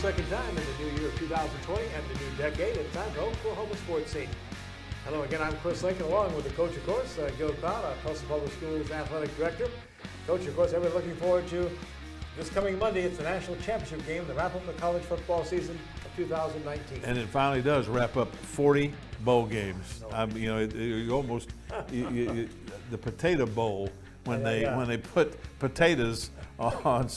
second time in the new year of 2020 and the new decade. It's time for Oklahoma Sportscene. Hello again, I'm Chris Lincoln, along with the coach, of course, Gil Cloud, our Tulsa Public Schools Athletic Director. Coach, of course, everybody's looking forward to this coming Monday. It's the National Championship game to wrap up the college football season of 2019. And it finally does wrap up 40 bowl games. You almost the Potato Bowl when they put potatoes on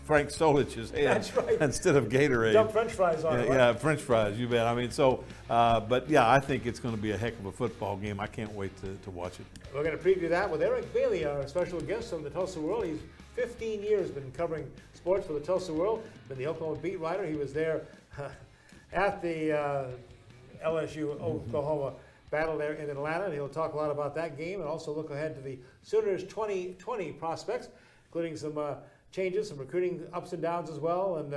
Frank Solich's head. That's right. Instead of Gatorade. Dump French fries on it, right? Yeah, French fries, you bet. I mean, but yeah, I think it's going to be a heck of a football game. I can't wait to watch it. We're going to preview that with Eric Bailey, our special guest from the Tulsa World. He's 15 years been covering sports for the Tulsa World, been the Oklahoma beat writer. He was there at the LSU-Oklahoma battle there in Atlanta, and he'll talk a lot about that game and also look ahead to the Sooners' 2020 prospects, including some changes, some recruiting ups and downs as well, and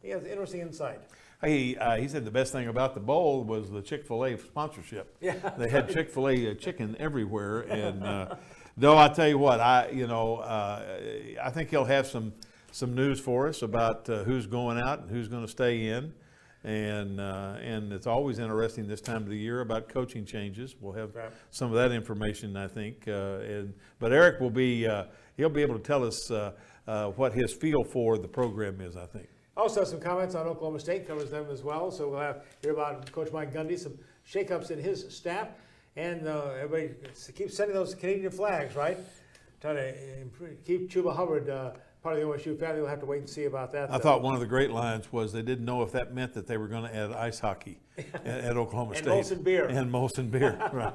he has interesting insight. He said the best thing about the bowl was the Chick-fil-A sponsorship. Yeah, they had Chick-fil-A chicken everywhere, and though I tell you what, I think he'll have some news for us about who's going out and who's going to stay in. And it's always interesting this time of the year about coaching changes. We'll have some of that information, I think. But Eric will be he'll be able to tell us what his feel for the program is, I think. Also some comments on Oklahoma State, covers them as well. So we'll hear about Coach Mike Gundy, some shakeups in his staff, and everybody keeps sending those Canadian flags, right? Trying to keep Chuba Hubbard part of the OSU family. We'll have to wait and see about that. I thought one of the great lines was they didn't know if that meant that they were going to add ice hockey at Oklahoma State. And Molson beer. And Molson beer, right.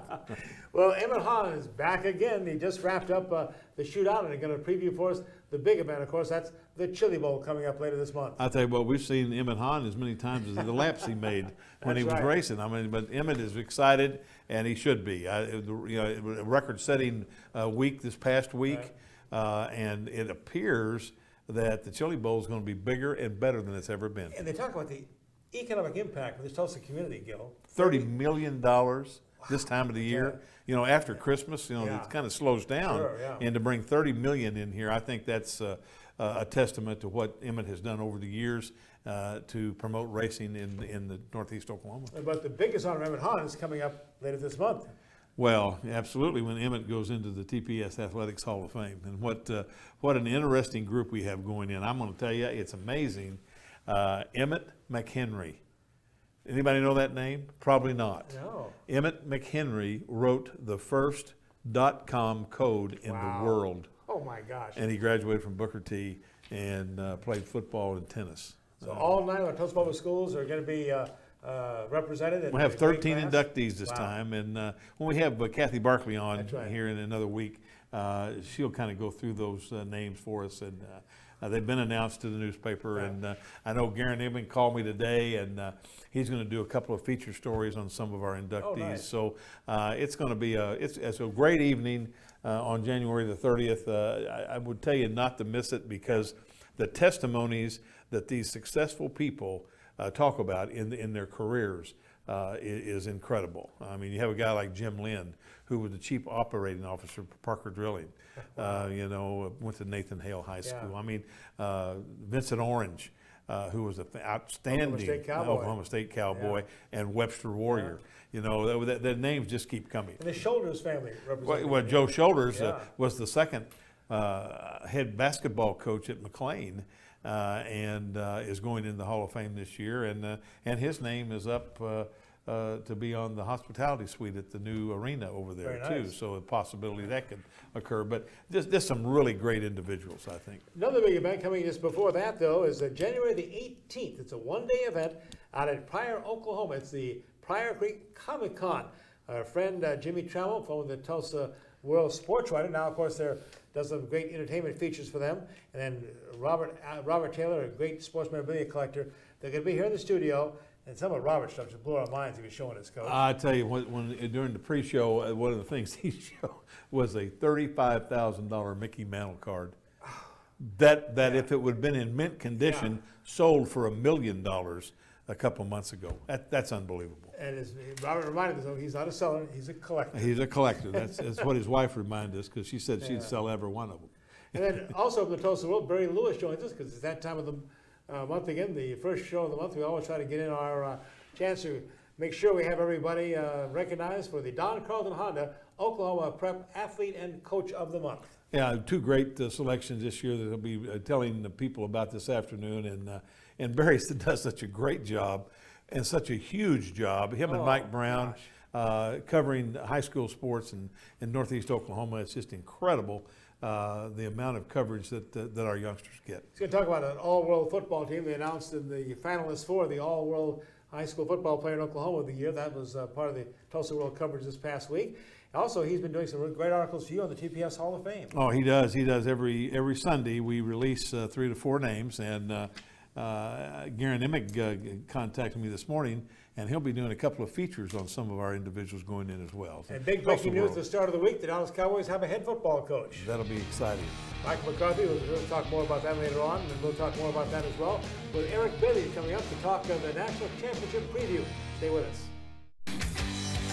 Well, Emmett Hahn is back again. He just wrapped up the shootout, and they're going to preview for us the big event, of course. That's the Chili Bowl coming up later this month. I'll tell you what, we've seen Emmett Hahn as many times as the laps he made when he was racing. I mean, but Emmett is excited, and he should be. It was a record-setting week this past week, and it appears that the Chili Bowl is going to be bigger and better than it's ever been. And they talk about the economic impact of this Tulsa community, Gil. $30 million this time of the year. You know, after Christmas, it kind of slows down. Sure, yeah. And to bring $30 million in here, I think that's a testament to what Emmett has done over the years to promote racing in the Northeast Oklahoma. But the biggest honor of Emmett Hahn is coming up later this month. Well, absolutely, when Emmett goes into the TPS Athletics Hall of Fame. And what an interesting group we have going in. I'm going to tell you, it's amazing. Emmett McHenry. Anybody know that name? Probably not. No. Emmett McHenry wrote the first .com code in the world. Oh, my gosh. And he graduated from Booker T and played football and tennis. So all 9 of our Tulsa Public Schools are going to be represented. We'll have 13 inductees this time, and when we have Kathy Barkley on here in another week, she'll kind of go through those names for us, and they've been announced to the newspaper. And I know Garen Ibben called me today, and he's going to do a couple of feature stories on some of our inductees. Oh, nice. So it's going to be it's a great evening on January the 30th. I would tell you not to miss it, because the testimonies that these successful people talk about in their careers is incredible. I mean, you have a guy like Jim Lynn, who was the chief operating officer for Parker Drilling. Went to Nathan Hale High School. I mean, Vincent Orange, who was an outstanding Oklahoma State Cowboy, and Webster Warrior. The names just keep coming. And the Shoulders family represented. Well, Joe Shoulders was the second head basketball coach at McLean. And is going in the Hall of Fame this year, and his name is up to be on the hospitality suite at the new arena over there too. Nice. So a possibility that could occur. But there's some really great individuals, I think. Another big event coming just before that, though, is January the 18th. It's a one-day event out at Pryor, Oklahoma. It's the Pryor Creek Comic Con. Our friend Jimmy Trammell from the Tulsa World sports writer. Now, of course, does some great entertainment features for them. And then Robert Taylor, a great sports memorabilia collector. They're going to be here in the studio. And some of Robert's stuff just blew our minds. He was showing his coach. I tell you, when during the pre-show, one of the things he showed was a $35,000 Mickey Mantle card. That if it would have been in mint condition, sold for $1 million a couple months ago. That's unbelievable. And as Robert reminded us, he's not a seller, he's a collector. He's a collector. That's what his wife reminded us, because she said she'd sell every one of them. And then also from the Tulsa World, Barry Lewis joins us, because it's that time of the month again, the first show of the month. We always try to get in our chance to make sure we have everybody recognized for the Don Carlton Honda Oklahoma Prep Athlete and Coach of the Month. Yeah, two great selections this year that I'll be telling the people about this afternoon. And Barry does such a great job and such a huge job. Him and Mike Brown covering high school sports in Northeast Oklahoma. It's just incredible the amount of coverage that our youngsters get. He's going to talk about an all-world football team. They announced in the finalists for the all-world high school football player in Oklahoma of the year. That was part of the Tulsa World coverage this past week. Also, he's been doing some great articles for you on the TPS Hall of Fame. Oh, he does. He does every Sunday. We release 3 to 4 names, and Garen Emmett contacted me this morning, and he'll be doing a couple of features on some of our individuals going in as well. And big breaking news at the start of the week, the Dallas Cowboys have a head football coach. That'll be exciting. Mike McCarthy, we'll talk more about that later on, and we'll talk more about that as well with Eric Bailey coming up to talk of the National Championship preview. Stay with us.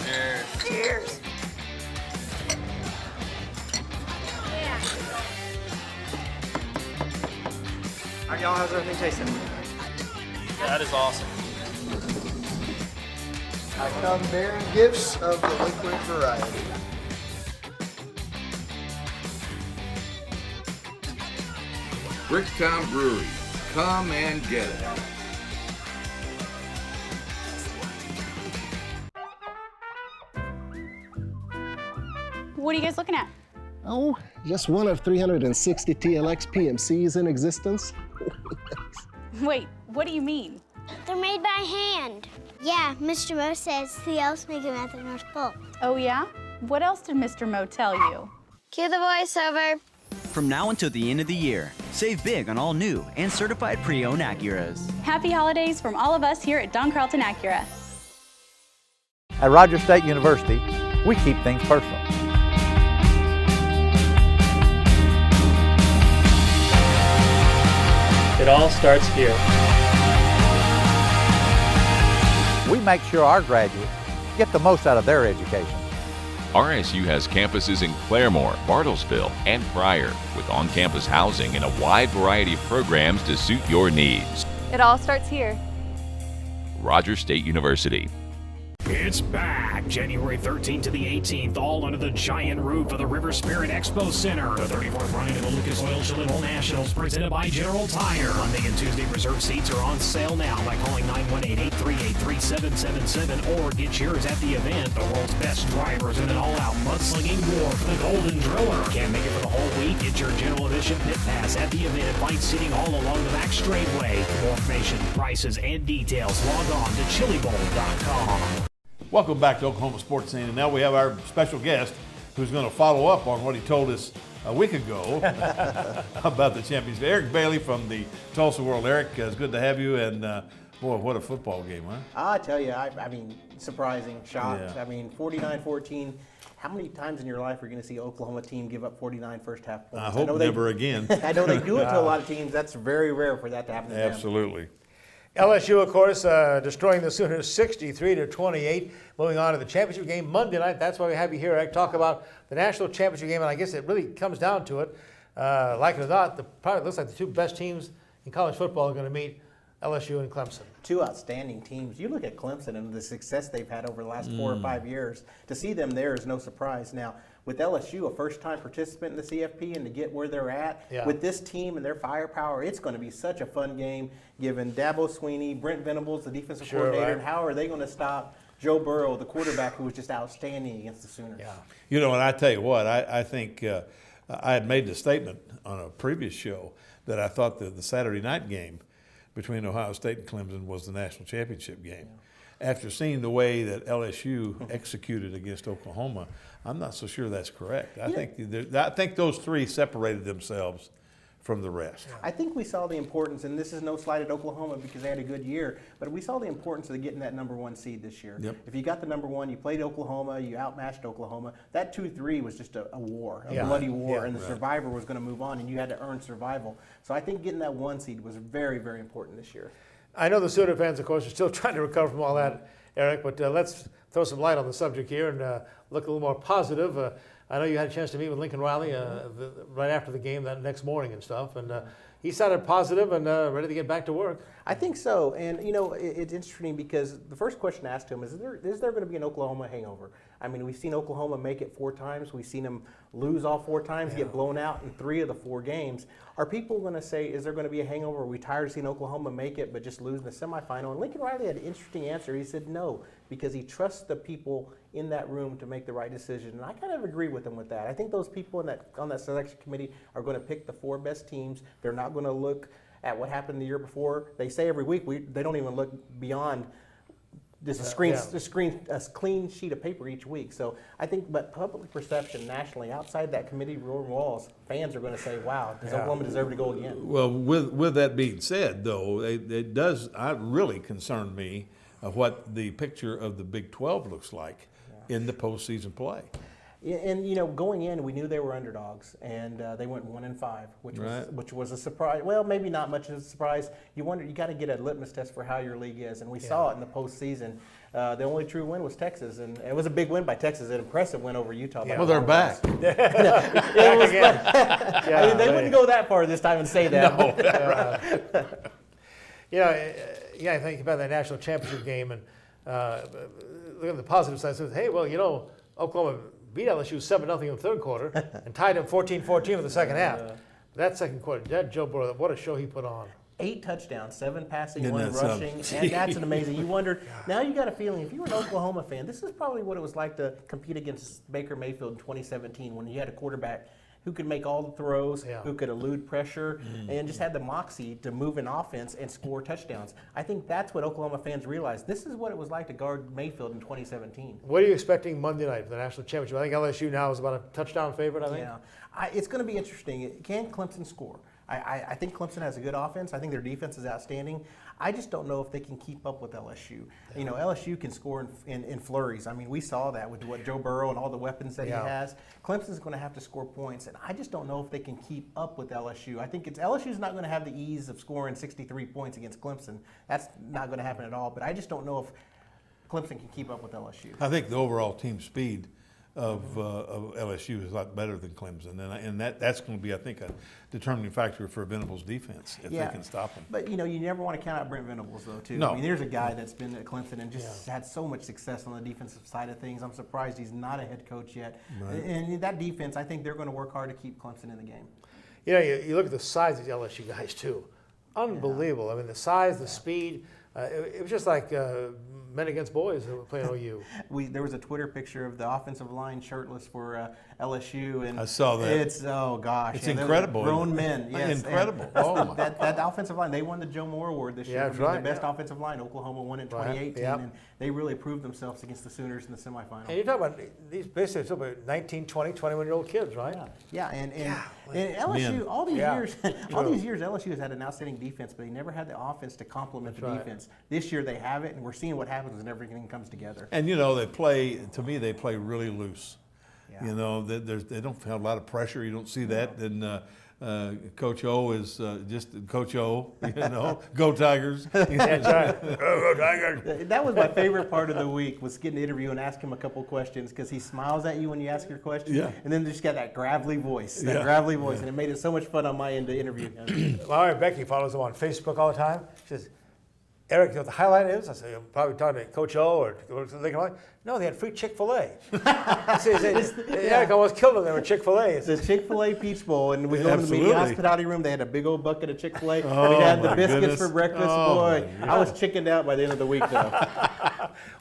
Cheers. Cheers. All right, y'all, how's everything tasting? That is awesome. I come bearing gifts of the liquid variety. Bricktown Brewery. Come and get it. What are you guys looking at? Oh, just one of 360 TLX PMCs in existence. Wait, what do you mean? They're made by hand. Yeah, Mr. Moe says the elves make them at the North Pole. Oh yeah? What else did Mr. Moe tell you? Cue the voiceover. From now until the end of the year, save big on all new and certified pre-owned Acuras. Happy holidays from all of us here at Don Carlton Acura. At Rogers State University, we keep things personal. It all starts here. We make sure our graduates get the most out of their education. RSU has campuses in Claremore, Bartlesville, and Pryor, with on-campus housing and a wide variety of programs to suit your needs. It all starts here. Rogers State University. It's back, January 13th to the 18th, all under the giant roof of the River Spirit Expo Center. The 34th running of the Lucas Oil Chilliwack Nationals, presented by General Tire. Monday and Tuesday reserved seats are on sale now by calling 918-838-3777 or get yours at the event. The world's best drivers in an all-out mudslinging war for the Golden Driller. Can't make it for the whole week? Get your general admission pit pass at the event. Find seating all along the back straightway. For more information, prices, and details, log on to chilibowl.com. Welcome back to Oklahoma Sportscene, and now we have our special guest who's going to follow up on what he told us a week ago about the championship. Eric Bailey from the Tulsa World. Eric, it's good to have you, and boy, what a football game, huh? I tell you, I mean, surprising, shocked. Yeah. I mean, 49-14. How many times in your life are you going to see Oklahoma team give up 49 first half points? I hope never again. I know they do it to a lot of teams. That's very rare for that to happen to them. Absolutely. LSU, of course, destroying the Sooners 63-28. Moving on to the championship game Monday night. That's why we have you here, Eric. Talk about the national championship game, and I guess it really comes down to it. Like it or not, probably looks like the two best teams in college football are going to meet, LSU and Clemson. Two outstanding teams. You look at Clemson and the success they've had over the last 4 or 5 years. To see them there is no surprise. Now, with LSU, a first-time participant in the CFP, and to get where they're at, with this team and their firepower, it's going to be such a fun game, given Dabo Sweeney, Brent Venables, the defensive coordinator, and how are they going to stop Joe Burrow, the quarterback, who was just outstanding against the Sooners. Yeah. You know, and I tell you what, I think I had made the statement on a previous show that I thought that the Saturday night game between Ohio State and Clemson was the national championship game. After seeing the way that LSU executed against Oklahoma, I'm not so sure that's correct. I think those three separated themselves from the rest. I think we saw the importance, and this is no slight at Oklahoma because they had a good year, but we saw the importance of getting that #1 seed this year. Yep. If you got the #1, you played Oklahoma, you outmatched Oklahoma. That 2-3 was just a war, a bloody war, and the survivor was going to move on, and you had to earn survival. So I think getting that 1 seed was very, very important this year. I know the Sooner fans, of course, are still trying to recover from all that, Eric, but let's throw some light on the subject here and look a little more positive. I know you had a chance to meet with Lincoln Riley right after the game that next morning and stuff, and he sounded positive and ready to get back to work. I think so, and it's interesting because the first question I asked him is there going to be an Oklahoma hangover? I mean, we've seen Oklahoma make it 4 times. We've seen them lose all 4 times, get blown out in 3 of the 4 games. Are people going to say, is there going to be a hangover? Are we tired of seeing Oklahoma make it but just lose in the semifinal? And Lincoln Riley had an interesting answer. He said no, because he trusts the people in that room to make the right decision. And I kind of agree with him with that. I think those people on that selection committee are going to pick the 4 best teams. They're not going to look at what happened the year before. They say every week they don't even look beyond just a clean sheet of paper each week. So I think, but public perception nationally, outside that committee room walls, fans are going to say, "Wow, does Oklahoma deserve to go again?" Well, with that being said, though, it does really concern me what the picture of the Big 12 looks like in the postseason play. And going in, we knew they were underdogs, and they went 1-5, which was a surprise. Well, maybe not much of a surprise. You got to get a litmus test for how your league is, and we saw it in the postseason. The only true win was Texas, and it was a big win by Texas, an impressive win over Utah. Well, they're back. Back again. I mean, they wouldn't go that far this time and say that. No. I think about that national championship game and look at the positive side. Says, hey, well, Oklahoma beat LSU 7-0 in the third quarter and tied them 14-14 in the second half. That second quarter, that Joe Burrow, what a show he put on. 8 touchdowns, 7 passing, 1 rushing, and that's an amazing. You wondered, now you got a feeling, if you were an Oklahoma fan, this is probably what it was like to compete against Baker Mayfield in 2017 when you had a quarterback who could make all the throws, who could elude pressure, and just had the moxie to move an offense and score touchdowns. I think that's what Oklahoma fans realized. This is what it was like to guard Mayfield in 2017. What are you expecting Monday night for the national championship? I think LSU now is about a touchdown favorite, I think. Yeah, it's going to be interesting. Can Clemson score? I think Clemson has a good offense. I think their defense is outstanding. I just don't know if they can keep up with LSU. LSU can score in flurries. I mean, we saw that with what Joe Burrow and all the weapons that he has. Clemson's going to have to score points, and I just don't know if they can keep up with LSU. I think LSU's not going to have the ease of scoring 63 points against Clemson. That's not going to happen at all, but I just don't know if Clemson can keep up with LSU. I think the overall team speed of LSU is a lot better than Clemson, and that's going to be, I think, a determining factor for Venables' defense if they can stop them. But you never want to count out Brent Venables though, too. No. I mean, there's a guy that's been at Clemson and just had so much success on the defensive side of things. I'm surprised he's not a head coach yet. Right. And that defense, I think they're going to work hard to keep Clemson in the game. You look at the size of these LSU guys too, unbelievable. I mean, the size, the speed. It was just like men against boys who were playing OU. There was a Twitter picture of the offensive line shirtless for LSU, and I saw that. It's it's incredible. Grown men, yes, incredible. That offensive line. They won the Joe Moore Award this year for being the best offensive line. Oklahoma won in 2018, and they really proved themselves against the Sooners in the semifinal. And you're talking about these basically 19, 20, 21-year-old kids, right? Yeah, and LSU all these years, LSU has had an outstanding defense, but they never had the offense to complement the defense. This year they have it, and we're seeing what happens when everything comes together. And they play really loose. Yeah. They don't have a lot of pressure. You don't see that. And Coach O is just Coach O. Go Tigers. That's right. Go Tigers. That was my favorite part of the week, was getting to interview and ask him a couple questions, because he smiles at you when you ask your question, and then just got that gravelly voice, and it made it so much fun on my end to interview him. My wife Becky follows him on Facebook all the time. She says, Eric, the highlight is? I said, I'm probably talking to Coach O or Lincoln Riley. No, they had free Chick-fil-A. Eric almost killed them. They were Chick-fil-A. The Chick-fil-A Peach Bowl, and we go in the media hospitality room. They had a big old bucket of Chick-fil-A. Oh, we had the biscuits for breakfast. Boy, I was chickened out by the end of the week, though.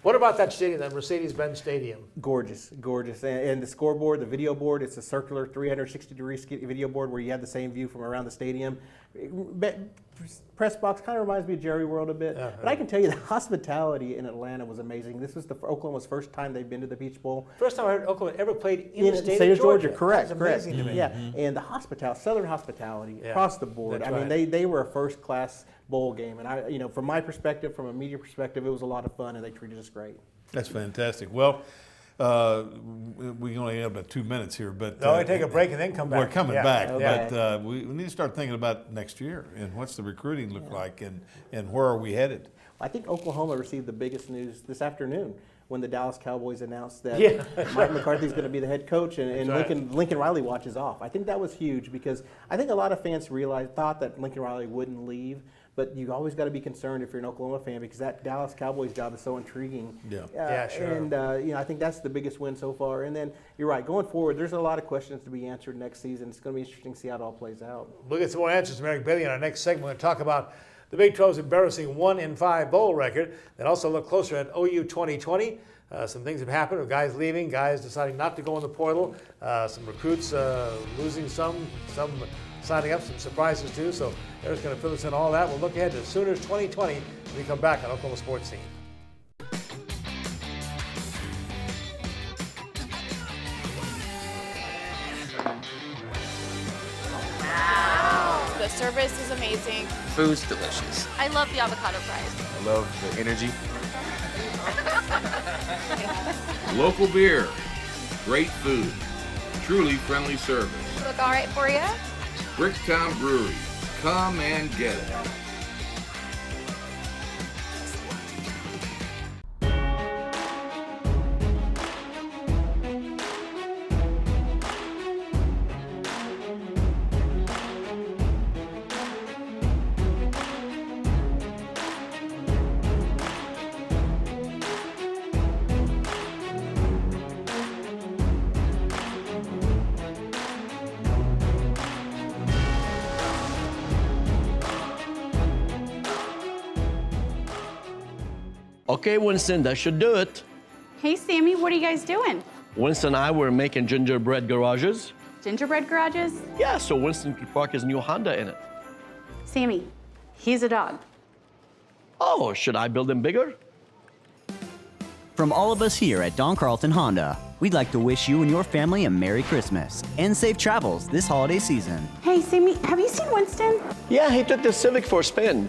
What about that stadium, that Mercedes-Benz Stadium? Gorgeous. And the scoreboard, the video board, it's a circular 360-degree video board where you have the same view from around the stadium. Press box kind of reminds me of Jerry World a bit. But I can tell you the hospitality in Atlanta was amazing. This was Oklahoma's first time they've been to the Peach Bowl. First time I heard Oklahoma ever played in the state of Georgia. Correct. That's amazing to me. Yeah, and the Southern hospitality across the board. That's right. They were a first-class bowl game. And from my perspective, from a media perspective, it was a lot of fun, and they treated us great. That's fantastic. Well, we only have about 2 minutes here, but we take a break and then come back. We're coming back, but we need to start thinking about next year and what's the recruiting look like, and where are we headed? I think Oklahoma received the biggest news this afternoon. when the Dallas Cowboys announced that Yeah. Mike McCarthy's going to be the head coach and right. Lincoln Riley watches off. I think that was huge because I think a lot of fans thought that Lincoln Riley wouldn't leave. But you always got to be concerned if you're an Oklahoma fan because that Dallas Cowboys job is so intriguing. Yeah, sure. And I think that's the biggest win so far. And then you're right, going forward, there's a lot of questions to be answered next season. It's going to be interesting to see how it all plays out. We'll get some more answers from Eric Bailey in our next segment. We're going to talk about the Big 12's embarrassing 1-5 bowl record. Then also look closer at OU 2020. Some things have happened with guys leaving, guys deciding not to go in the portal, some recruits losing some signing up, some surprises too. So Eric's going to fill us in all that. We'll look ahead to Sooners 2020 when we come back on Oklahoma Sportscene. Wow. The service is amazing. Food's delicious. I love the avocado fries. I love the energy. Local beer, great food, truly friendly service. Look all right for you? Bricktown Brewery, come and get it. Okay, Winston, that should do it. Hey, Sammy, what are you guys doing? Winston and I were making gingerbread garages. Gingerbread garages? Yeah, so Winston could park his new Honda in it. Sammy, he's a dog. Oh, should I build him bigger? From all of us here at Don Carlton Honda, we'd like to wish you and your family a Merry Christmas and safe travels this holiday season. Hey, Sammy, have you seen Winston? Yeah, he took the Civic for a spin.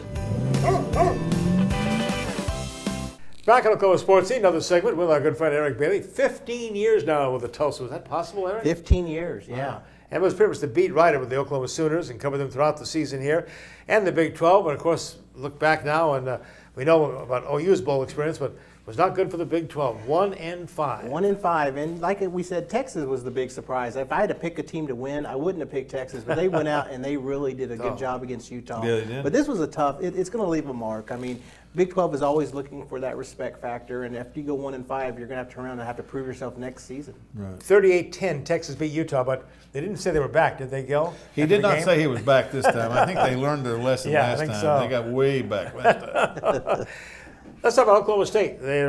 Back on Oklahoma Sportscene, another segment with our good friend Eric Bailey. 15 years now with the Tulsa. Was that possible, Eric? 15 years, yeah. Wow. And was pretty much the beat writer with the Oklahoma Sooners and covered them throughout the season here and the Big 12. But of course, look back now and we know about OU's bowl experience, but it was not good for the Big 12. 1-5. 1-5, and like we said, Texas was the big surprise. If I had to pick a team to win, I wouldn't have picked Texas, but they went out and they really did a good job against Utah. Yeah, they did. But this was a tough. It's going to leave a mark. I mean, Big 12 is always looking for that respect factor, and after you go 1-5, you're going to have to turn around and have to prove yourself next season. Right. 38-10, Texas beat Utah, but they didn't say they were back, did they, Gil? He did not say he was back this time. I think they learned their lesson last time. So. They got way back last time. Let's talk about Oklahoma State. They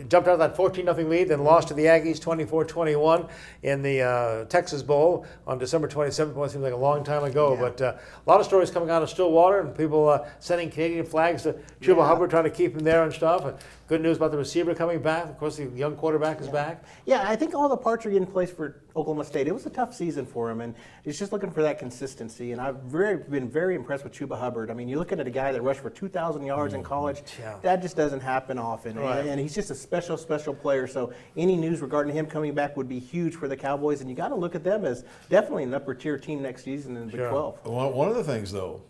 jumped out of that 14-0 lead, then lost to the Aggies 24-21 in the Texas Bowl on December 27th. Well, it seems like a long time ago, but a lot of stories coming out of Stillwater and people sending Canadian flags to Chuba Hubbard, trying to keep him there and stuff. And good news about the receiver coming back. Of course, the young quarterback is back. Yeah, I think all the parts are getting placed for Oklahoma State. It was a tough season for him, and he's just looking for that consistency. And I've been very impressed with Chuba Hubbard. I mean, you're looking at a guy that rushed for 2,000 yards in college. Yeah. That just doesn't happen often. Right. And he's just a special player. So any news regarding him coming back would be huge for the Cowboys. And you got to look at them as definitely an upper tier team next season in the Big 12. One of the things, though,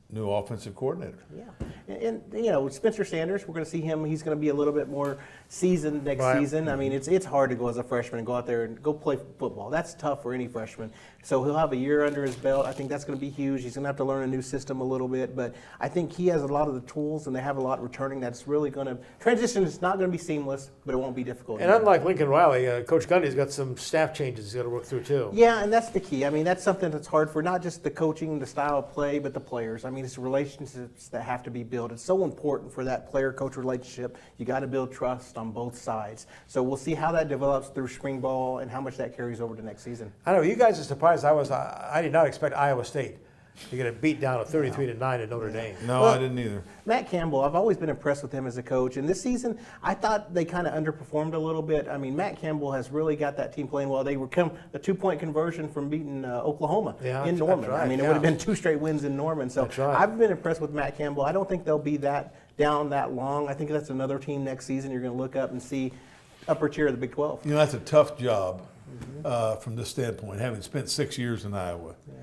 new offensive coordinator. Yeah, and you know, Spencer Sanders, we're going to see him. He's going to be a little bit more seasoned next season. I mean, it's hard to go as a freshman and go out there and go play football. That's tough for any freshman. So he'll have a year under his belt. I think that's going to be huge. He's going to have to learn a new system a little bit, but I think he has a lot of the tools, and they have a lot returning. That's really going to transition. It's not going to be seamless, but it won't be difficult. And unlike Lincoln Riley, Coach Gundy's got some staff changes he's got to work through too. Yeah, and that's the key. I mean, that's something that's hard for not just the coaching, the style of play, but the players. I mean, it's relationships that have to be built. It's so important for that player-coach relationship. You got to build trust on both sides. So we'll see how that develops through spring ball and how much that carries over to next season. I know you guys are surprised. I did not expect Iowa State to get a beat down of 33-9 at Notre Dame. No, I didn't either. Matt Campbell, I've always been impressed with him as a coach. And this season, I thought they kind of underperformed a little bit. I mean, Matt Campbell has really got that team playing well. They were a 2-point conversion from beating Oklahoma in Norman. Right, I mean, it would have been 2 straight wins in Norman. So I've been impressed with Matt Campbell. I don't think they'll be down that long. I think that's another team next season you're going to look up and see upper tier of the Big 12. You know, that's a tough job from this standpoint, having spent 6 years in Iowa. Yeah.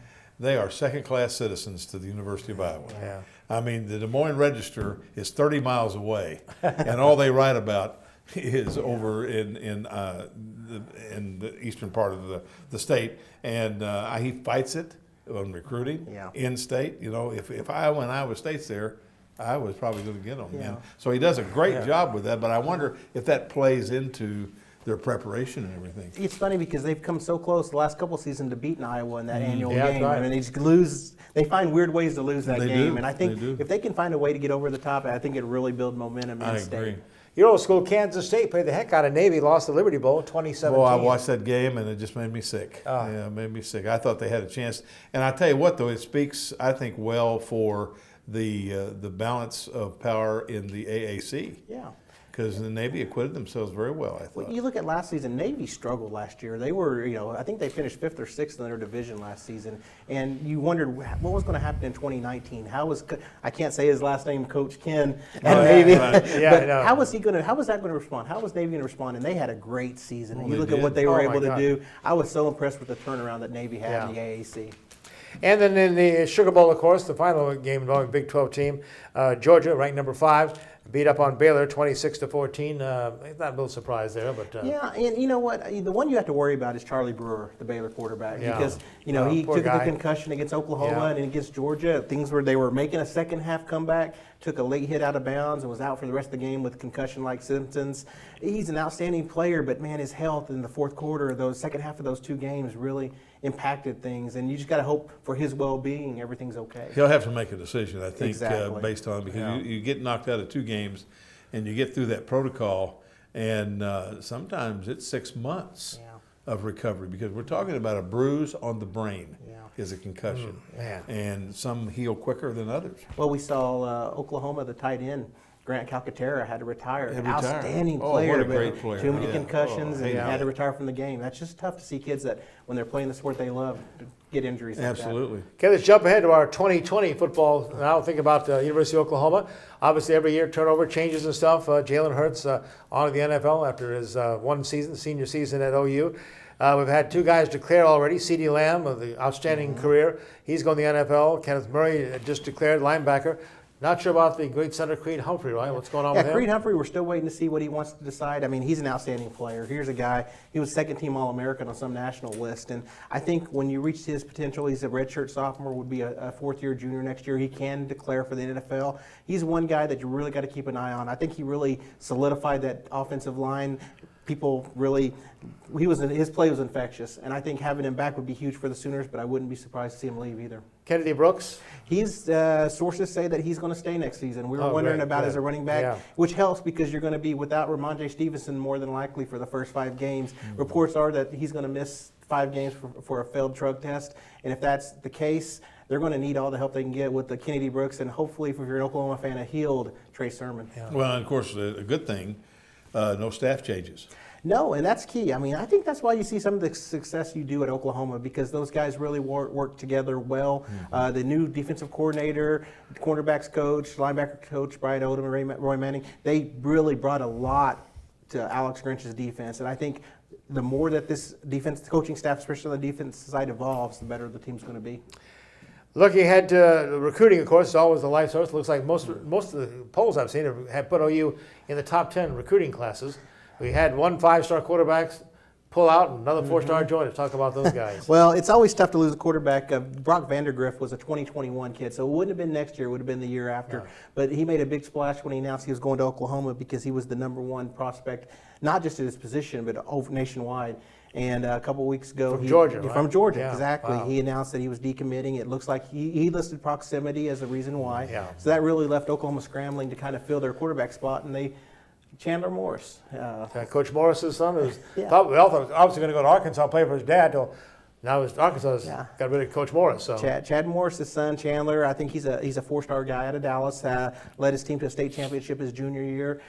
They are second-class citizens to the University of Iowa. Yeah. I mean, the Des Moines Register is 30 miles away, and all they write about is over in the eastern part of the state, and he fights it on recruiting in state. You know, if I when Iowa State's there, I was probably going to get him. And so he does a great job with that. But I wonder if that plays into their preparation and everything. It's funny because they've come so close the last couple of seasons to beating Iowa in that annual game. Right. I mean, they just lose. They find weird ways to lose that game, and I think if they can find a way to get over the top, I think it'll really build momentum in state. Agree. Your old school, Kansas State, played the heck out of Navy, lost the Liberty Bowl 2017. Oh, I watched that game, and it just made me sick. Yeah, it made me sick. I thought they had a chance. And I tell you what, though, it speaks, I think, well for the balance of power in the AAC. Yeah. Because the Navy acquitted themselves very well, I thought. Well, you look at last season, Navy struggled last year. They were, I think they finished 5th or 6th in their division last season. And you wondered what was going to happen in 2019. I can't say his last name, Coach Ken at Navy. But how was that going to respond? How was Navy going to respond? And they had a great season. And you look at what they were able to do. I was so impressed with the turnaround that Navy had in the AAC. And then in the Sugar Bowl, of course, the final game involving Big 12 team, Georgia, ranked number 5, beat up on Baylor 26-14. Not a little surprise there, but yeah. And you know what? The one you have to worry about is Charlie Brewer, the Baylor quarterback, because he took a concussion against Oklahoma and against Georgia. Things where they were making a second half comeback, took a late hit out of bounds and was out for the rest of the game with concussion-like symptoms. He's an outstanding player, but man, his health in the fourth quarter, those second half of those 2 games really impacted things, and you just got to hope for his well-being, everything's okay. He'll have to make a decision, I think, exactly. based on because you get knocked out of 2 games, and you get through that protocol, and sometimes it's 6 months of recovery because we're talking about a bruise on the brain is a concussion, and some heal quicker than others. Well, we saw Oklahoma, the tight end, Grant Calcaterra, had to retire. An outstanding player. What a great player. Too many concussions and had to retire from the game. That's just tough to see kids that, when they're playing the sport they love, get injuries like that. Absolutely. Okay, let's jump ahead to our 2020 football now. Think about the University of Oklahoma. Obviously, every year turnover changes and stuff. Jalen Hurts on to the NFL after his one season, senior season at OU. We've had 2 guys declare already. CeeDee Lamb of the outstanding career. He's going to the NFL. Kenneth Murray just declared, linebacker. Not sure about the great center Creed Humphrey, right? What's going on with him? Creed Humphrey, we're still waiting to see what he wants to decide. I mean, he's an outstanding player. Here's a guy, he was 2nd-team All-American on some national list. And I think when you reach his potential, he's a redshirt sophomore, would be a 4th-year junior next year. He can declare for the NFL. He's one guy that you really got to keep an eye on. I think he really solidified that offensive line. People really, his play was infectious, and I think having him back would be huge for the Sooners, but I wouldn't be surprised to see him leave either. Kennedy Brooks? Sources say that he's going to stay next season. We were wondering about as a running back, which helps because you're going to be without Ramondre Stevenson more than likely for the first 5 games. Reports are that he's going to miss 5 games for a failed drug test, and if that's the case, they're going to need all the help they can get with the Kennedy Brooks, and hopefully, if you're an Oklahoma fan, a healed Trey Sermon. Well, and of course, a good thing, no staff changes. No, and that's key. I mean, I think that's why you see some of the success you do at Oklahoma, because those guys really work together well. The new defensive coordinator, cornerbacks coach, linebacker coach, Brian Odom and Roy Manning, they really brought a lot to Alex Grinch's defense. And I think the more that this defense coaching staff, especially on the defense side, evolves, the better the team's going to be. Looking ahead to recruiting, of course, is always the life source. Looks like most of the polls I've seen have put OU in the top 10 recruiting classes. We had 1 5-star quarterback pull out and another 4-star join. To talk about those guys. Well, it's always tough to lose a quarterback. Brock Vandergrift was a 2021 kid, so it wouldn't have been next year. It would have been the year after. Yeah. But he made a big splash when he announced he was going to Oklahoma because he was the #1 prospect, not just at his position, but nationwide. And a couple of weeks ago, from Georgia, exactly. Wow. He announced that he was decommitting. It looks like he listed proximity as a reason why. Yeah. So that really left Oklahoma scrambling to kind of fill their quarterback spot, and Chandler Morris. Coach Morris's son was obviously going to go to Arkansas and play for his dad. Now Arkansas got rid of Coach Morris. So Chad Morris's son, Chandler, I think he's a 4-star guy out of Dallas. Led his team to a state championship his junior year.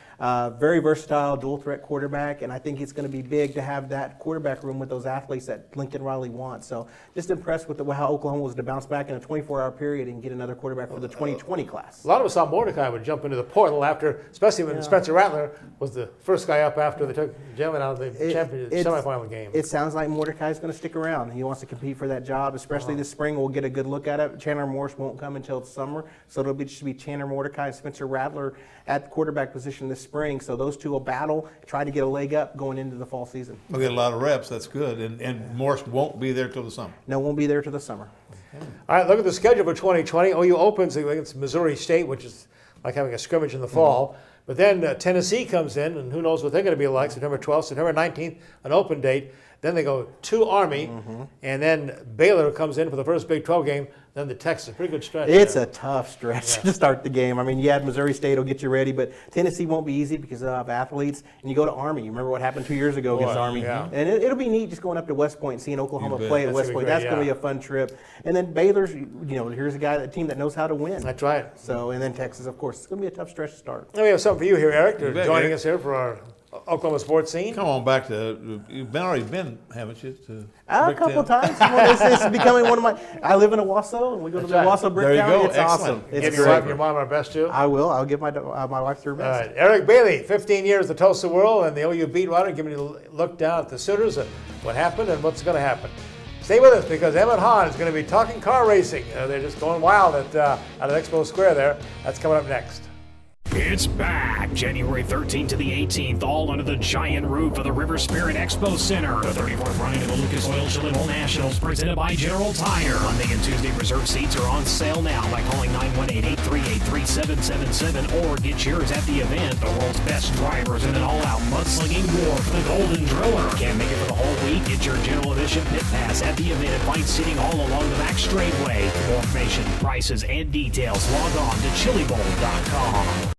Very versatile, dual-threat quarterback, and I think it's going to be big to have that quarterback room with those athletes that Lincoln Riley wants. So just impressed with how Oklahoma was to bounce back in a 24-hour period and get another quarterback for the 2020 class. A lot of us thought Mordecai would jump into the portal after, especially when Spencer Rattler was the first guy up after they took Jalen out of the championship semifinal game. It sounds like Mordecai's going to stick around. He wants to compete for that job, especially this spring. We'll get a good look at it. Chandler Morris won't come until summer, so it'll just be Chandler Mordecai and Spencer Rattler at the quarterback position this spring. So those two will battle, try to get a leg up going into the fall season. We'll get a lot of reps. That's good. And Morris won't be there till the summer. No, won't be there till the summer. Okay. All right, look at the schedule for 2020. OU opens against Missouri State, which is like having a scrimmage in the fall. But then Tennessee comes in, and who knows what they're going to be like. September 12th, September 19th, an open date. Then they go to Army, and then Baylor comes in for the first Big 12 game. Then the Texas, pretty good stretch. It's a tough stretch to start the game. I mean, Missouri State will get you ready, but Tennessee won't be easy because they'll have athletes. And you go to Army. You remember what happened 2 years ago against Army? Yeah. And it'll be neat just going up to West Point and seeing Oklahoma play at West Point. That's going to be a fun trip. And then Baylor's, here's a team that knows how to win. That's right. So, and then Texas, of course. It's going to be a tough stretch to start. And we have something for you here, Eric. You're joining us here for our Oklahoma sports scene. Come on back to, you've already been, haven't you? A couple times. It's becoming one of my, I live in Owasso, and we go to the Owasso Brick Town. There you go. It's Excellent. awesome. It's Give your mom our best, too. I will. I'll give my wife her best. All right. Eric Bailey, 15 years the Tulsa World and the OU beat writer, giving you a look down at the Sooners and what happened and what's going to happen. Stay with us because Emmett Hahn is going to be talking car racing. They're just going wild out at Expo Square there. That's coming up next. It's back, January 13th to the 18th, all under the giant roof of the River Spirit Expo Center. The 34th running of the Lucas Oil Chilliwack Nationals presented by General Tire. Monday and Tuesday reserved seats are on sale now by calling 918-838-3777 or get yours at the event. The world's best drivers in an all-out mudslinging war for the Golden Driller. Can't make it for the whole week? Get your general admission pit pass at the event and find seating all along the back straightaway. For more information, prices, and details, log on to chilibowl.com.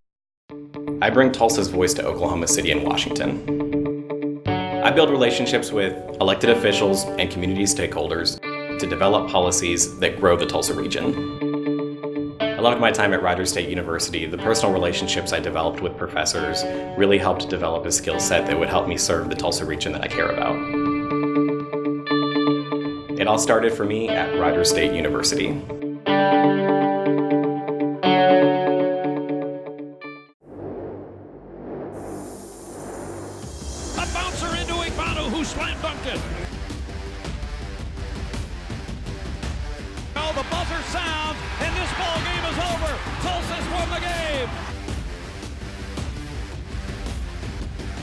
I bring Tulsa's voice to Oklahoma City and Washington. I build relationships with elected officials and community stakeholders to develop policies that grow the Tulsa region. I loved my time at Rider State University. The personal relationships I developed with professors really helped develop a skill set that would help me serve the Tulsa region that I care about. It all started for me at Rider State University. Slam dunked it. Oh, the buzzer sounds, and this ball game is over. Tulsa's won the game.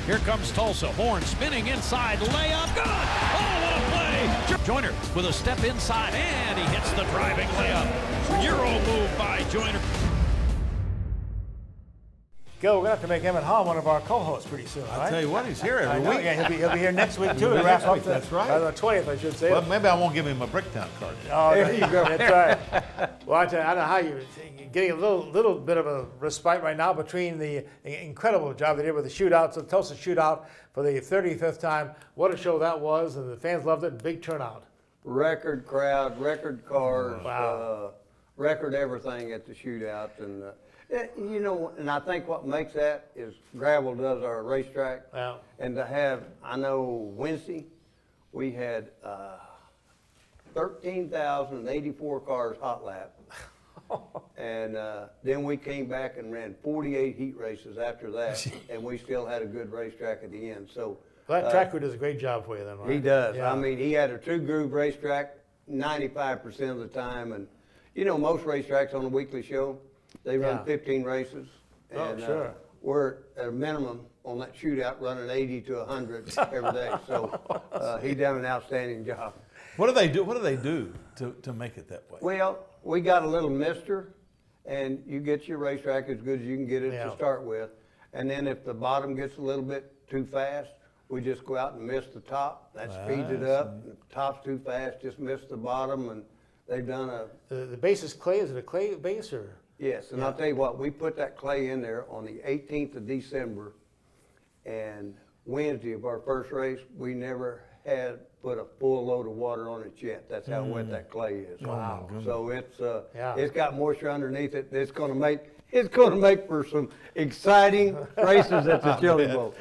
Here comes Tulsa. Horn spinning inside, layup, good. Oh, what a play. Joyner with a step inside, and he hits the driving layup. Euro move by Joyner. We're going to have to make Emmett Hahn one of our co-hosts pretty soon, right? I'll tell you what, he's here every week. Yeah, he'll be here next week, too, to wrap up. That's right. On the 20th, I should say. Well, maybe I won't give him a Bricktown card. Oh, there you go. That's right. Well, I don't know how you're getting a little bit of a respite right now between the incredible job they did with the shootouts, the Tulsa Shootout for the 35th time. What a show that was, and the fans loved it, big turnout. Record crowd, record cars, wow. Record everything at the shootout. And and I think what makes that is Gravel does our racetrack. Yeah. And to have, I know Wednesday, we had 13,084 cars hot lap. And then we came back and ran 48 heat races after that, and we still had a good racetrack at the end. So well, that track crew does a great job for you then, right? He does. Yeah. I mean, he had a true groove racetrack 95% of the time. And, most racetracks on the weekly show, they run 15 races. And, sure. We're at a minimum on that shootout running 80 to 100 every day. So he done an outstanding job. What do they do? What do they do to make it that way? Well, we got a little mister, and you get your racetrack as good as you can get it to start with. And then if the bottom gets a little bit too fast, we just go out and mist the top. That speeds it up. If the top's too fast, just mist the bottom, and they've done a... The base is clay. Is it a clay base or...? Yes, and I'll tell you what, we put that clay in there on the 18th of December, and Wednesday of our first race, we never had put a full load of water on it yet. That's how wet that clay is. Wow. So it's got moisture underneath it. It's going to make for some exciting races at the Chili Bowl.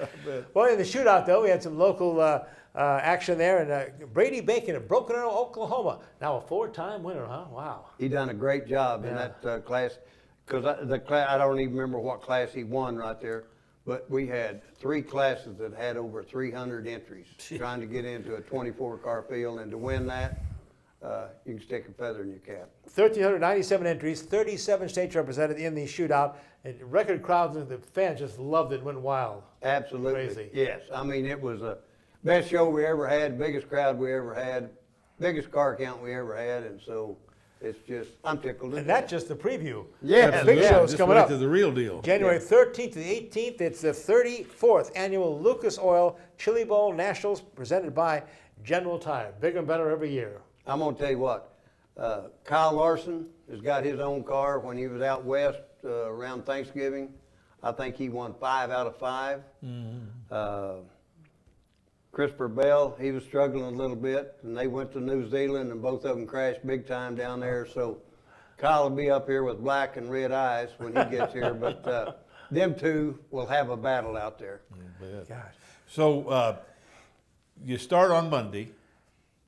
Well, in the shootout, though, we had some local action there, and Brady Bacon of Broken Arrow, Oklahoma, now a 4-time winner, huh? Wow. He done a great job in that class, because I don't even remember what class he won right there, But we had 3 classes that had over 300 entries trying to get into a 24-car field, and to win that, you can stick a feather in your cap. 1,397 entries, 37 states represented in the shootout, and record crowds, and the fans just loved it, went wild. Absolutely. Crazy. Yes. I mean, it was the best show we ever had, biggest crowd we ever had, biggest car count we ever had, and so it's just, I'm tickled. And that's just the preview. Yeah. The big show's just coming wait up. to the real deal. January 13th to the 18th, it's the 34th annual Lucas Oil Chili Bowl Nationals presented by General Tire. Bigger and better every year. I'm going to tell you what, Kyle Larson has got his own car when he was out west around Thanksgiving. I think he won 5 out of 5. Christopher Bell, he was struggling a little bit, and they went to New Zealand, and both of them crashed big time down there. So Kyle will be up here with black and red eyes when he gets here, but them two will have a battle out there. Gosh. So you start on Monday.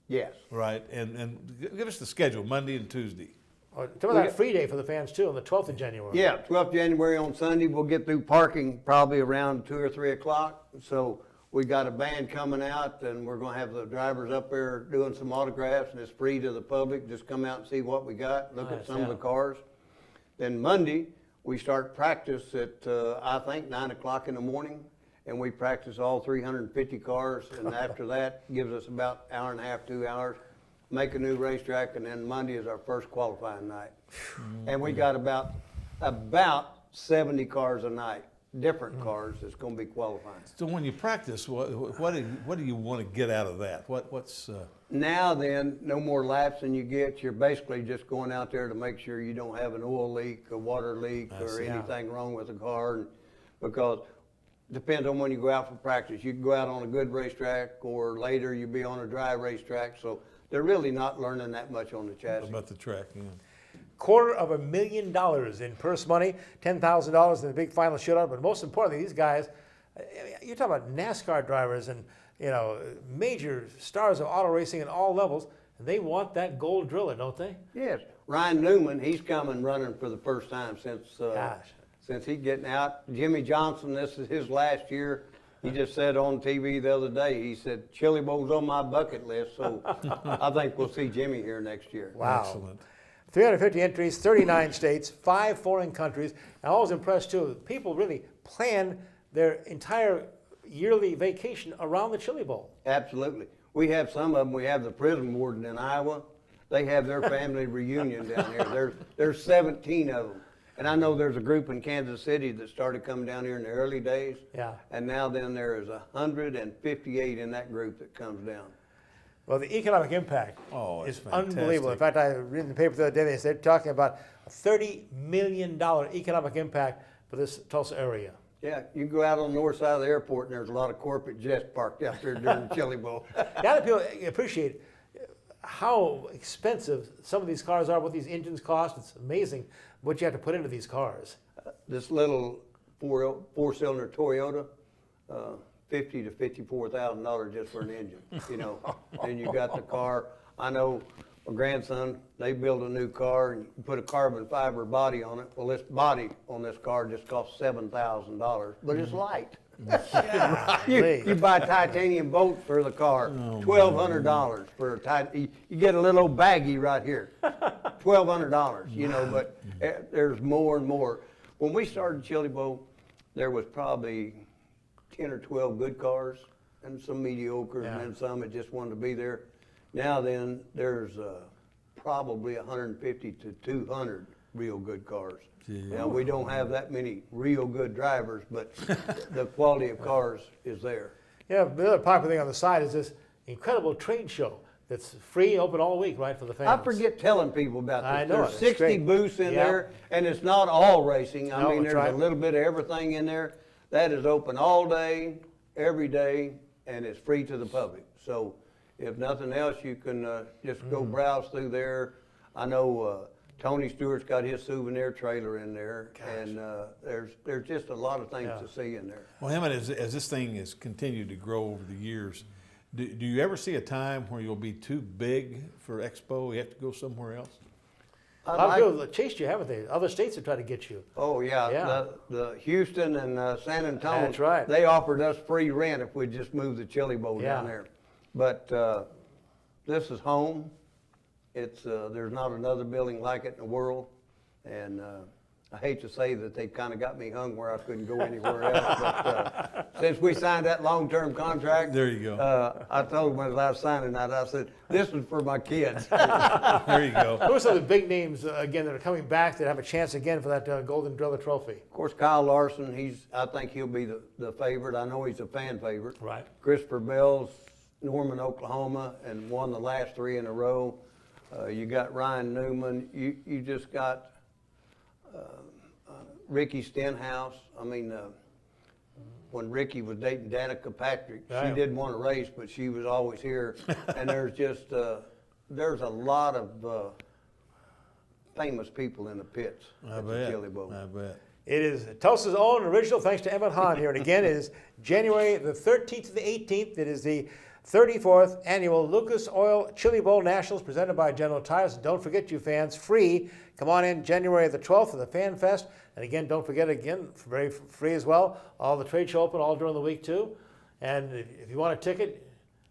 Yes. Right, and give us the schedule, Monday and Tuesday. Talk about that free day for the fans, too, on the 12th of January. Yeah, 12th January on Sunday. We'll get through parking probably around 2 or 3 o'clock. So we got a band coming out, and we're going to have the drivers up there doing some autographs, and it's free to the public. Just come out and see what we got, look at some of the cars. Then Monday, we start practice at, I think, 9 o'clock in the morning, and we practice all 350 cars, and after that, gives us about an hour and a half, 2 hours, make a new racetrack, and then Monday is our first qualifying night. And we got about 70 cars a night, different cars that's going to be qualifying. So when you practice, what do you want to get out of that? What's Now then, no more laps than you get. You're basically just going out there to make sure you don't have an oil leak, a water leak, or anything wrong with the car, and because depends on when you go out for practice. You can go out on a good racetrack, or later you be on a dry racetrack. So they're really not learning that much on the chassis. about the track? Yeah. $250,000 in purse money, $10,000 in the big final shootout. But most importantly, these guys, you're talking about NASCAR drivers and major stars of auto racing at all levels. And they want that gold driller, don't they? Yes. Ryan Newman, he's coming running for the first time since he's getting out. Jimmy Johnson, this is his last year. He just said on TV the other day, he said, Chili Bowl's on my bucket list, so I think we'll see Jimmy here next year. Wow. Excellent. 350 entries, 39 states, 5 foreign countries. And I was impressed, too. People really plan their entire yearly vacation around the Chili Bowl. Absolutely. We have some of them. We have the prison warden in Iowa. They have their family reunion down here. There's 17 of them. And I know there's a group in Kansas City that started coming down here in the early days. Yeah. And now then there is 158 in that group that comes down. Well, the economic impact is fantastic. unbelievable. In fact, I read in the paper the other day, they said talking about a $30 million economic impact for this Tulsa area. Yeah, you can go out on the north side of the airport and there's a lot of corporate jets parked out there during the Chili Bowl. A lot of people appreciate how expensive some of these cars are, what these engines cost. It's amazing what you have to put into these cars. This little four-cylinder Toyota, $50,000 to $54,000 just for an engine, Then you got the car. I know my grandson, they built a new car and put a carbon fiber body on it. Well, this body on this car just cost $7,000, but it's light. You buy titanium bolts for the car, $1,200 for a you get a little old baggie right here, $1,200, but there's more and more. When we started Chili Bowl, there was probably 10 or 12 good cars and some mediocres and then some that just wanted to be there. Now then, there's probably 150 to 200 real good cars. Now, we don't have that many real good drivers, but the quality of cars is there. Yeah, the other popular thing on the side is this incredible trade show that's free, open all week, right, for the fans. I forget telling people about this. I know. There's 60 booths in there, and it's not all racing. I mean, there's a little bit of everything in there. That is open all day, every day, and it's free to the public. So if nothing else, you can just go browse through there. I know Tony Stewart's got his souvenir trailer in there, and there's just a lot of things to see in there. Well, Emmett, as this thing has continued to grow over the years, do you ever see a time where you'll be too big for Expo? You have to go somewhere else? A lot of people chased you, haven't they? Other states have tried to get you. Oh, yeah. The Houston and San Antonio. That's right. They offered us free rent if we just moved the Chili Bowl down there. But this is home. It's there's not another building like it in the world. And I hate to say that they kind of got me hung where I couldn't go anywhere else, but since we signed that long-term contract, there you go. I told them when I was signing that, I said, this is for my kids. There you go. Who are some of the big names, again, that are coming back that have a chance again for that Golden Driller Trophy? Of course, Kyle Larson, I think he'll be the favorite. I know he's a fan favorite. Right. Christopher Bell's Norman, Oklahoma, and won the last 3 in a row. You got Ryan Newman. You just got Ricky Stenhouse. I mean, when Ricky was dating Danica Patrick, she didn't want to race, but she was always here. And there's just, there's a lot of famous people in the pits at the Chili Bowl. I bet. It is Tulsa's own original, thanks to Emmett Hahn here. And again, it is January the 13th to the 18th. It is the 34th Annual Lucas Oil Chili Bowl Nationals presented by General Tires. And don't forget, you fans, free. Come on in January the 12th for the Fan Fest. And again, don't forget, again, very free as well. All the trade show open all during the week, too. And if you want a ticket,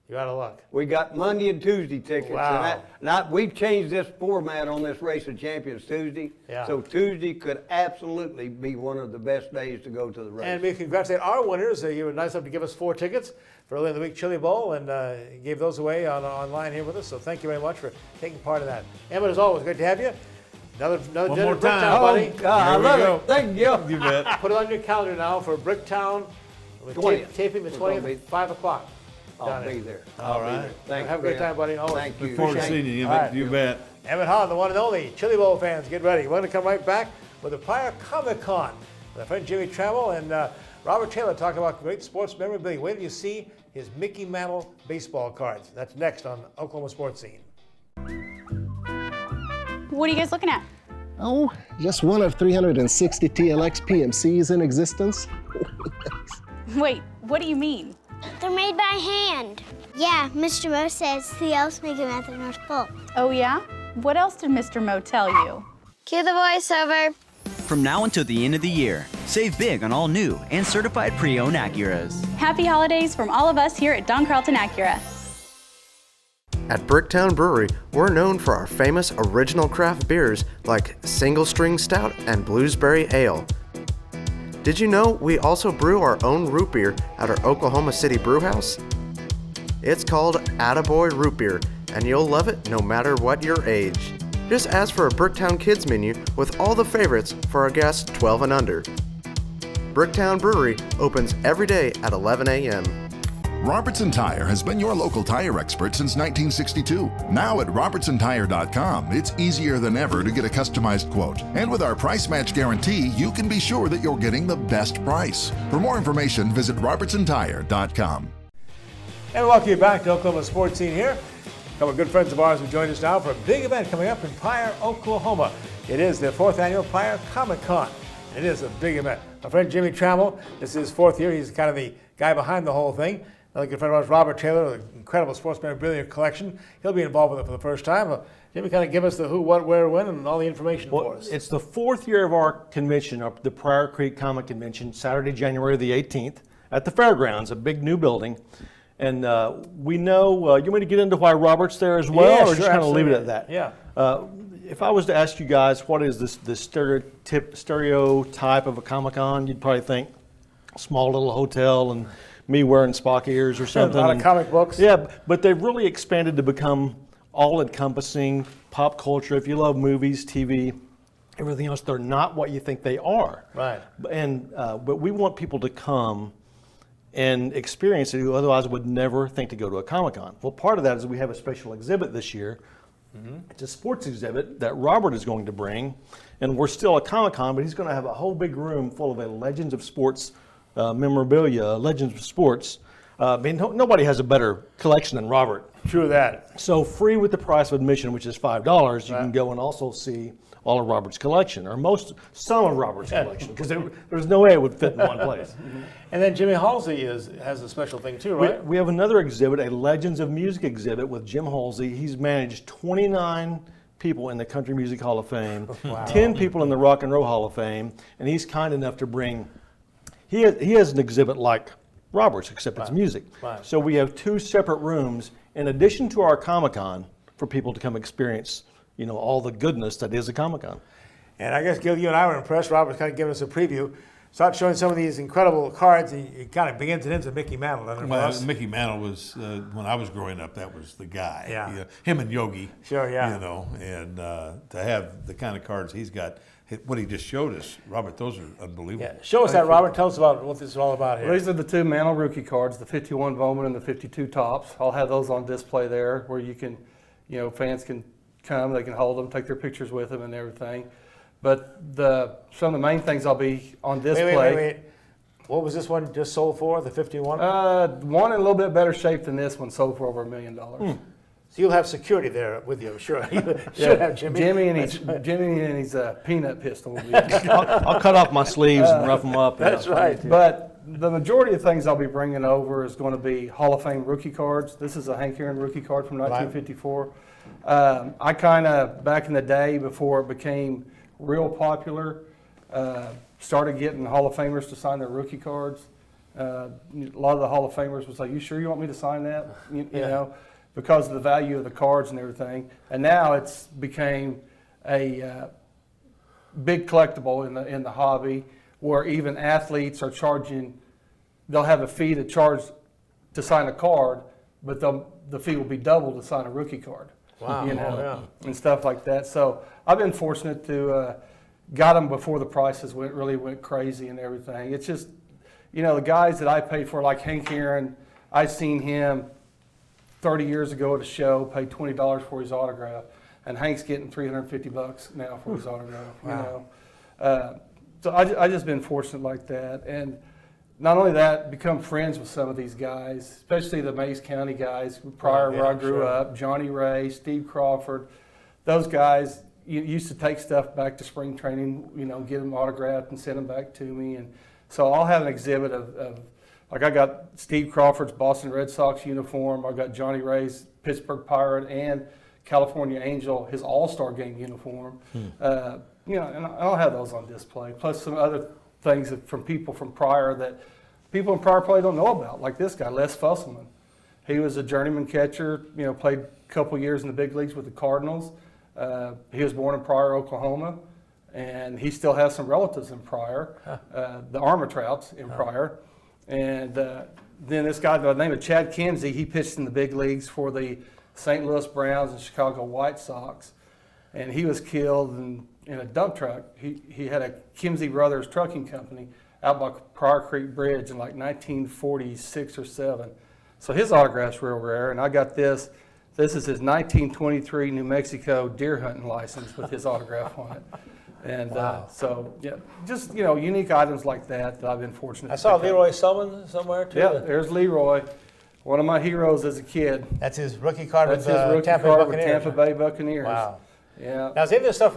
you're out of luck. We got Monday and Tuesday tickets. Wow. And we've changed this format on this Race of Champions Tuesday. Yeah. So Tuesday could absolutely be one of the best days to go to the race. And we congratulate our winners. You were nice enough to give us 4 tickets for early in the week Chili Bowl and gave those away online here with us. So thank you very much for taking part in that. Emmett, as always, good to have you. Another One dinner more at time, Bricktown, buddy. I love it. Thank you. You bet. Put it on your calendar now for Bricktown. We're 20th. taping the 20th at 5 o'clock. I'll be there. All right. Thanks, Have a great time, buddy. Always. Thank you. Look forward to seeing you. All right. You bet. Emmett Hahn, the one and only. Chili Bowl fans, get ready. We're going to come right back with the Pryor Comic-Con. With our friend Jimmy Trammell and Robert Taylor talking about great sports memorabilia. Wait till you see his Mickey Mantle baseball cards. That's next on Oklahoma Sportscene. What are you guys looking at? Oh, just one of 360 TLX PMCs in existence. Wait, what do you mean? They're made by hand. Yeah, Mr. Mo says the elves make them at the North Pole. Oh, yeah? What else did Mr. Mo tell you? Cue the voiceover. From now until the end of the year, save big on all new and certified pre-owned Acuras. Happy holidays from all of us here at Don Carlton Acura. At Bricktown Brewery, we're known for our famous original craft beers like Single String Stout and Bluesberry Ale. Did you know we also brew our own root beer at our Oklahoma City brewhouse? It's called Attaboy Root Beer, and you'll love it no matter what your age. Just ask for a Bricktown Kids menu with all the favorites for our guests 12 and under. Bricktown Brewery opens every day at 11 a.m. Robertson Tire has been your local tire expert since 1962. Now at RobertsonTire.com, it's easier than ever to get a customized quote. And with our price match guarantee, you can be sure that you're getting the best price. For more information, visit RobertsonTire.com. And welcome you back to Oklahoma Sportscene here. A couple of good friends of ours who joined us now for a big event coming up in Pryor, Oklahoma. It is the 4th annual Pryor Comic-Con. It is a big event. My friend Jimmy Trammell, this is his 4th year. He's kind of the guy behind the whole thing. Another good friend of ours, Robert Taylor, the incredible sports memorabilia collection. He'll be involved with it for the first time. Jimmy, kind of give us the who, what, where, when, and all the information for us. It's the 4th year of our convention, the Pryor Creek Comic Convention, Saturday, January the 18th, at the fairgrounds, a big new building. And we know, you want me to get into why Robert's there as well, or sure, just kind of leave it at that? Yeah. If I was to ask you guys, what is the stereotype of a Comic-Con, you'd probably think small little hotel and me wearing Spock ears or something. A lot of comic books. Yeah, but they've really expanded to become all-encompassing pop culture. If you love movies, TV, everything else, they're not what you think they are. Right. And but we want people to come and experience it who otherwise would never think to go to a Comic-Con. Well, part of that is we have a special exhibit this year. It's a sports exhibit that Robert is going to bring, and we're still at Comic-Con, but he's going to have a whole big room full of Legends of Sports memorabilia, Legends of Sports. I mean, nobody has a better collection than Robert. True that. So free with the price of admission, which is $5, you can go and also see all of Robert's collection, or some of Robert's collection, because there's no way it would fit in one place. And then Jimmy Halsey has a special thing too, right? We have another exhibit, a Legends of Music exhibit with Jim Halsey. He's managed 29 people in the Country Music Hall of Fame, Wow. 10 people in the Rock and Roll Hall of Fame, and he's kind enough to bring, he has an exhibit like Robert's, except it's music. Right. So we have 2 separate rooms in addition to our Comic-Con for people to come experience, all the goodness that is a Comic-Con. And I guess, Gil, you and I were impressed. Robert's kind of giving us a preview. Start showing some of these incredible cards, and it kind of begins and ends with Mickey Mantle, doesn't it? Well, Mickey Mantle was, when I was growing up, that was the guy. Yeah. Him and Yogi. Sure, yeah. And to have the kind of cards he's got, what he just showed us, Robert, those are unbelievable. Yeah. Show us that, Robert. Tell us about what this is all about here. Well, these are the 2 Mantle rookie cards, the 51 Bowman and the 52 Tops. I'll have those on display there where you can, fans can come, they can hold them, take their pictures with them and everything. But some of the main things I'll be on display. Wait. What was this one just sold for, the 51? One in a little bit better shape than this one, sold for over $1 million. So you'll have security there with you, I'm sure. You should have Jimmy. Jimmy and his peanut pistol. Will be I'll cut off my sleeves and rough them up. That's right. But the majority of things I'll be bringing over is going to be Hall of Fame rookie cards. This is a Hank Aaron rookie card from 1954. I kind of, back in the day before it became real popular, started getting Hall of Famers to sign their rookie cards. A lot of the Hall of Famers was like, "You sure you want me to sign that?" You know, because of the value of the cards and everything. And now it's became a big collectible in the hobby, where even athletes are charging. They'll have a fee to charge to sign a card, but the fee will be double to sign a rookie card. Wow. And stuff like that. So I've been fortunate to got them before the prices really went crazy and everything. It's just, the guys that I paid for, like Hank Aaron, I seen him 30 years ago at a show, paid $20 for his autograph, and Hank's getting $350 now for his autograph. Wow. So I just been fortunate like that, and not only that, become friends with some of these guys, especially the Mays County guys prior where I grew up. Johnny Ray, Steve Crawford, those guys used to take stuff back to spring training, get them autographed and send them back to me. And so I'll have an exhibit of like I got Steve Crawford's Boston Red Sox uniform. I got Johnny Ray's Pittsburgh Pirate and California Angel, his All-Star Game uniform. And I'll have those on display, plus some other things from people from Pryor that people in Pryor probably don't know about, like this guy, Les Fusselman. He was a journeyman catcher, played a couple years in the big leagues with the Cardinals. He was born in Pryor, Oklahoma, and he still has some relatives in Pryor, the Armatrouts in Pryor. And then this guy by the name of Chad Kinsey, he pitched in the big leagues for the St. Louis Browns and Chicago White Sox. And he was killed in a dump truck. He had a Kimsey Brothers trucking company out by Pryor Creek Bridge in like 1946 or 7. So his autograph's real rare, and I got this. This is his 1923 New Mexico deer hunting license with his autograph on it. And so, just, unique items like that I've been fortunate to I saw pick Leroy up. Selman somewhere, too. Yeah, there's Leroy, one of my heroes as a kid. That's his rookie card with That's his rookie Tampa card Buccaneers. with Tampa Bay Buccaneers. Wow. Yeah. Now, is any of this stuff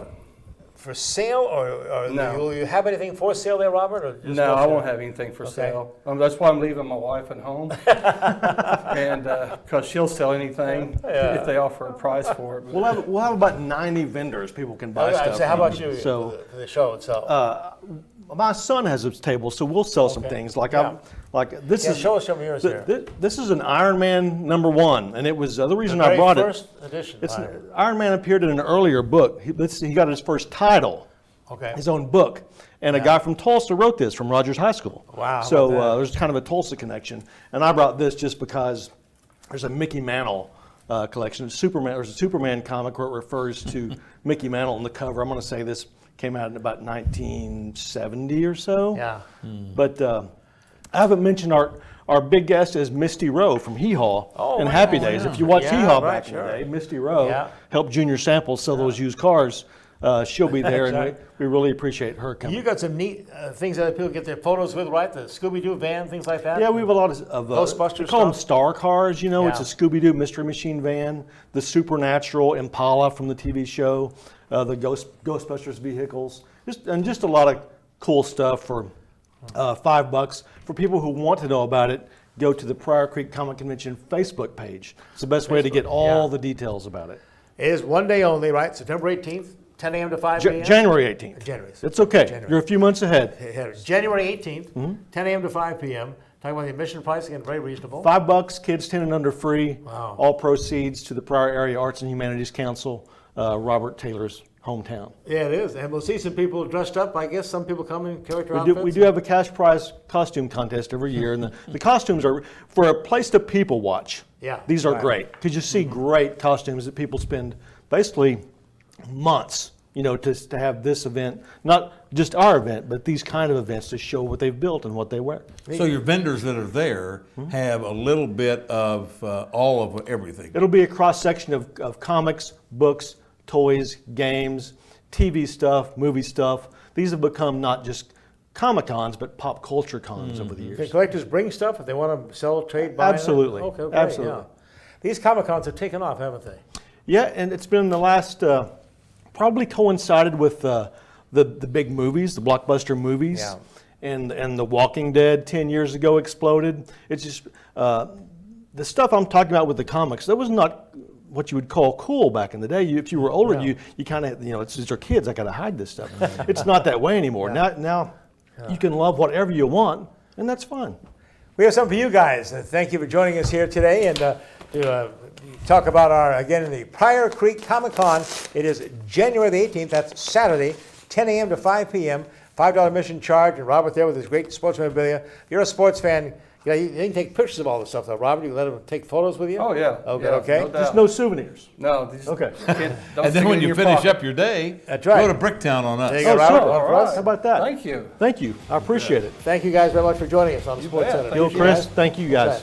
for sale, or No. will you have anything for sale there, Robert? Or just No, I sale? won't have anything for sale. That's why I'm leaving my wife at home, and because she'll sell anything if they offer a price for it. We'll have about 90 vendors people can buy stuff. So how from. about you for the show itself? My son has a table, so we'll sell some things. Like this is show us some of yours here. This is an Iron Man #1, and it was the reason The I very brought first it. edition. Iron Man appeared in an earlier book. He got his first title, his own book, and a guy from Tulsa wrote this from Rogers High School. Wow. So there's kind of a Tulsa connection, and I brought this just because there's a Mickey Mantle collection. There's a Superman comic where it refers to Mickey Mantle on the cover. I'm going to say this came out in about 1970 or so. Yeah. But I haven't mentioned our big guest is Misty Rowe from Hee Haw and Happy Days. If you watch Hee Haw back in the day, Misty Rowe helped Junior Samples sell those used cars. She'll be there, and we really appreciate her coming. You got some neat things that people get their photos with, right? The Scooby-Doo van, things like that? Yeah, we have a lot of Ghostbusters we call them stuff? star cars, It's a Scooby-Doo Mystery Machine van, the Supernatural Impala from the TV show, the Ghostbusters vehicles, just a lot of cool stuff for $5. For people who want to know about it, go to the Pryor Creek Comic Convention Facebook page. It's the best way to get all the details about it. It is one day only, right? September 18th, 10 a.m. to 5 p.m.? January 18th. January. It's okay. January. You're a few months ahead. January 18th, 10 a.m. to 5 p.m. Talking about the admission price, again, very reasonable. $5, kids 10 and under free. Wow. All proceeds to the Pryor Area Arts and Humanities Council, Robert Taylor's hometown. Yeah, it is. And we'll see some people dressed up. I guess some people come in character outfits. We do have a cash prize costume contest every year, and the costumes are for a place to people watch. Yeah, these are right. great because you see great costumes that people spend basically months, to have this event, not just our event, but these kind of events to show what they've built and what they wear. So your vendors that are there have a little bit of all of everything. It'll be a cross section of comics, books, toys, games, TV stuff, movie stuff. These have become not just Comic-Cons, but pop culture cons over the years. Can collectors bring stuff if they want to sell, trade, buy? Absolutely. Okay, great, Absolutely. yeah. These Comic-Cons have taken off, haven't they? Yeah, and it's been the last, probably coincided with the big movies, the blockbuster movies. Yeah. And The Walking Dead 10 years ago exploded. It's just, the stuff I'm talking about with the comics, that was not what you would call cool back in the day. If you were older, you kind of, these are kids, I got to hide this stuff. It's not that way anymore. Now you can love whatever you want, and that's fun. We have something for you guys. Thank you for joining us here today and to talk about the Pryor Creek Comic-Con. It is January the 18th, that's Saturday, 10 a.m. to 5 p.m., $5 admission charge, and Robert there with his great sports memorabilia. If you're a sports fan, you can take pictures of all this stuff, though. Robert, you can let them take photos with you? Oh, yeah. Okay, Yeah, okay. no doubt. Just no souvenirs. No. Just okay. And then when you finish up your day, that's right. go to Bricktown on us. There you go, Robert. Sure. All right. How about that? Thank you. Thank you. I appreciate it. Thank you guys very much for joining us on the Sports Center. Bill, Chris, thank you guys.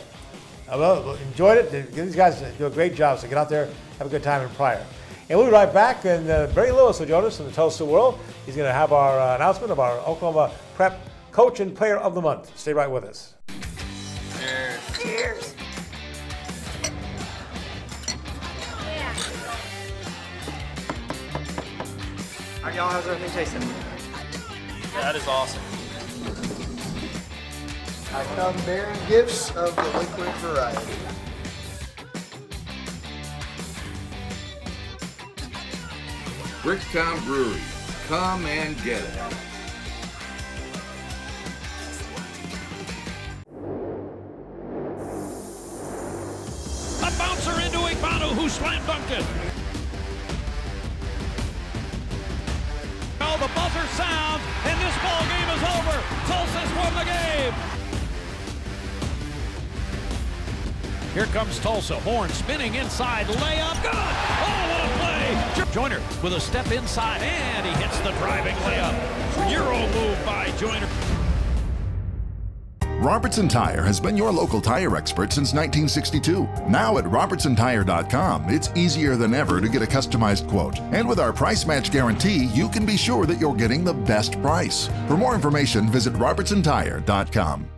Well, enjoyed it. These guys do a great job, so get out there, have a good time in Pryor. And we'll be right back, and Barry Lewis will join us from the Tulsa World. He's going to have our announcement of our Oklahoma Prep Coach and Player of the Month. Stay right with us. Cheers. All right, y'all, how's everything tasting? That is awesome. I come bearing gifts of the liquid variety. Bricktown Brewery. Come and get it. A bouncer into Igbanu, who slam dunked it. Now the buzzer sounds, and this ball game is over. Tulsa's won the game. Here comes Tulsa. Horn spinning inside, layup, good! Oh, what a play! Joyner with a step inside, and he hits the driving layup. Euro move by Joyner. Robertson Tire has been your local tire expert since 1962. Now at RobertsonTire.com, it's easier than ever to get a customized quote. And with our price match guarantee, you can be sure that you're getting the best price. For more information, visit RobertsonTire.com.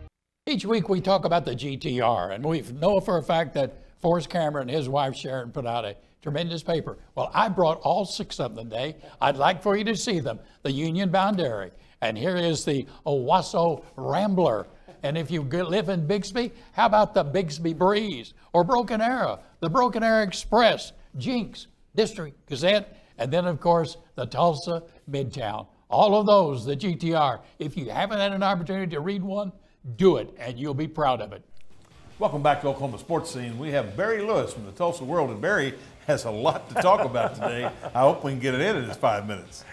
Each week we talk about the GTR, and we know for a fact that Forrest Cameron and his wife Sharon put out a tremendous paper. Well, I brought all 6 of them today. I'd like for you to see them. The Union Bound Dairy, and here is the Owasso Rambler. And if you live in Bixby, how about the Bixby Breeze or Broken Arrow, the Broken Arrow Express, Jinx, District Gazette, and then of course the Tulsa Midtown. All of those, the GTR. If you haven't had an opportunity to read one, do it, and you'll be proud of it. Welcome back to Oklahoma Sportscene. We have Barry Lewis from the Tulsa World, and Barry has a lot to talk about today. I hope we can get it in his 5 minutes.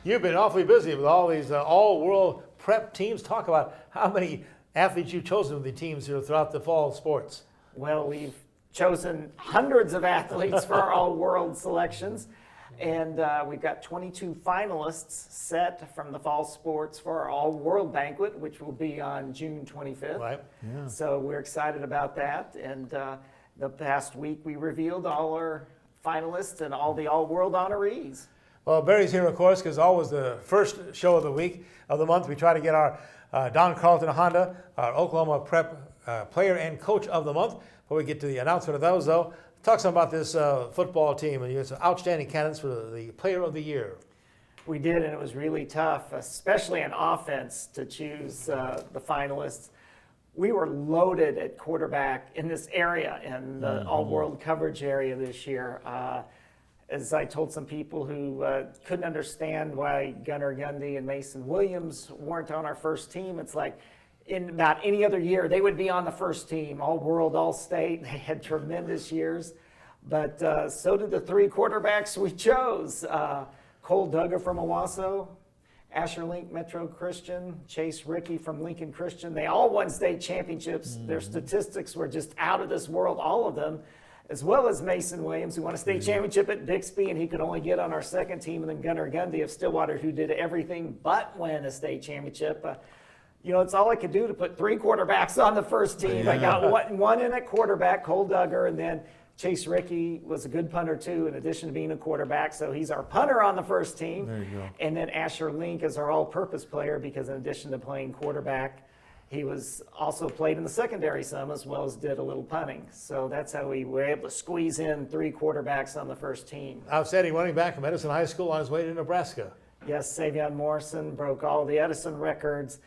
You've been awfully busy with all these all-world prep teams. Talk about how many athletes you've chosen with the teams here throughout the fall sports. Well, we've chosen hundreds of athletes for our all-world selections. And we've got 22 finalists set from the fall sports for our all-world banquet, which will be on June 25th. Right. Yeah. So we're excited about that. And the past week, we revealed all our finalists and all the all-world honorees. Well, Barry's here, of course, because always the first show of the week, of the month, we try to get our Don Carlton Honda, our Oklahoma Prep Player and Coach of the Month. Before we get to the announcement of those, though, talk some about this football team. And you had some outstanding candidates for the Player of the Year. We did, and it was really tough, especially in offense, to choose the finalists. We were loaded at quarterback in this area, in the all-world coverage area this year. as I told some people who couldn't understand why Gunnar Gundy and Mason Williams weren't on our first team, it's like in about any other year, they would be on the first team, all world, all state. They had tremendous years, but so did the 3 quarterbacks we chose. Cole Duggar from Owasso, Asher Link, Metro Christian, Chase Rickey from Lincoln Christian. They all won state championships. Their statistics were just out of this world, all of them, as well as Mason Williams, who won a state championship at Bixby, and he could only get on our second team, and then Gunnar Gundy of Stillwater, who did everything but win a state championship. It's all I could do to put 3 quarterbacks on the first team. I got one in at quarterback, Cole Duggar, and then Chase Rickey was a good punter too, in addition to being a quarterback. So he's our punter on the first team. There you go. And then Asher Link is our all-purpose player because in addition to playing quarterback, he was also played in the secondary some as well as did a little punting. So that's how we were able to squeeze in 3 quarterbacks on the first team. Outstanding running back from Edison High School on his way to Nebraska. Yes, Savion Morrison broke all the Edison records.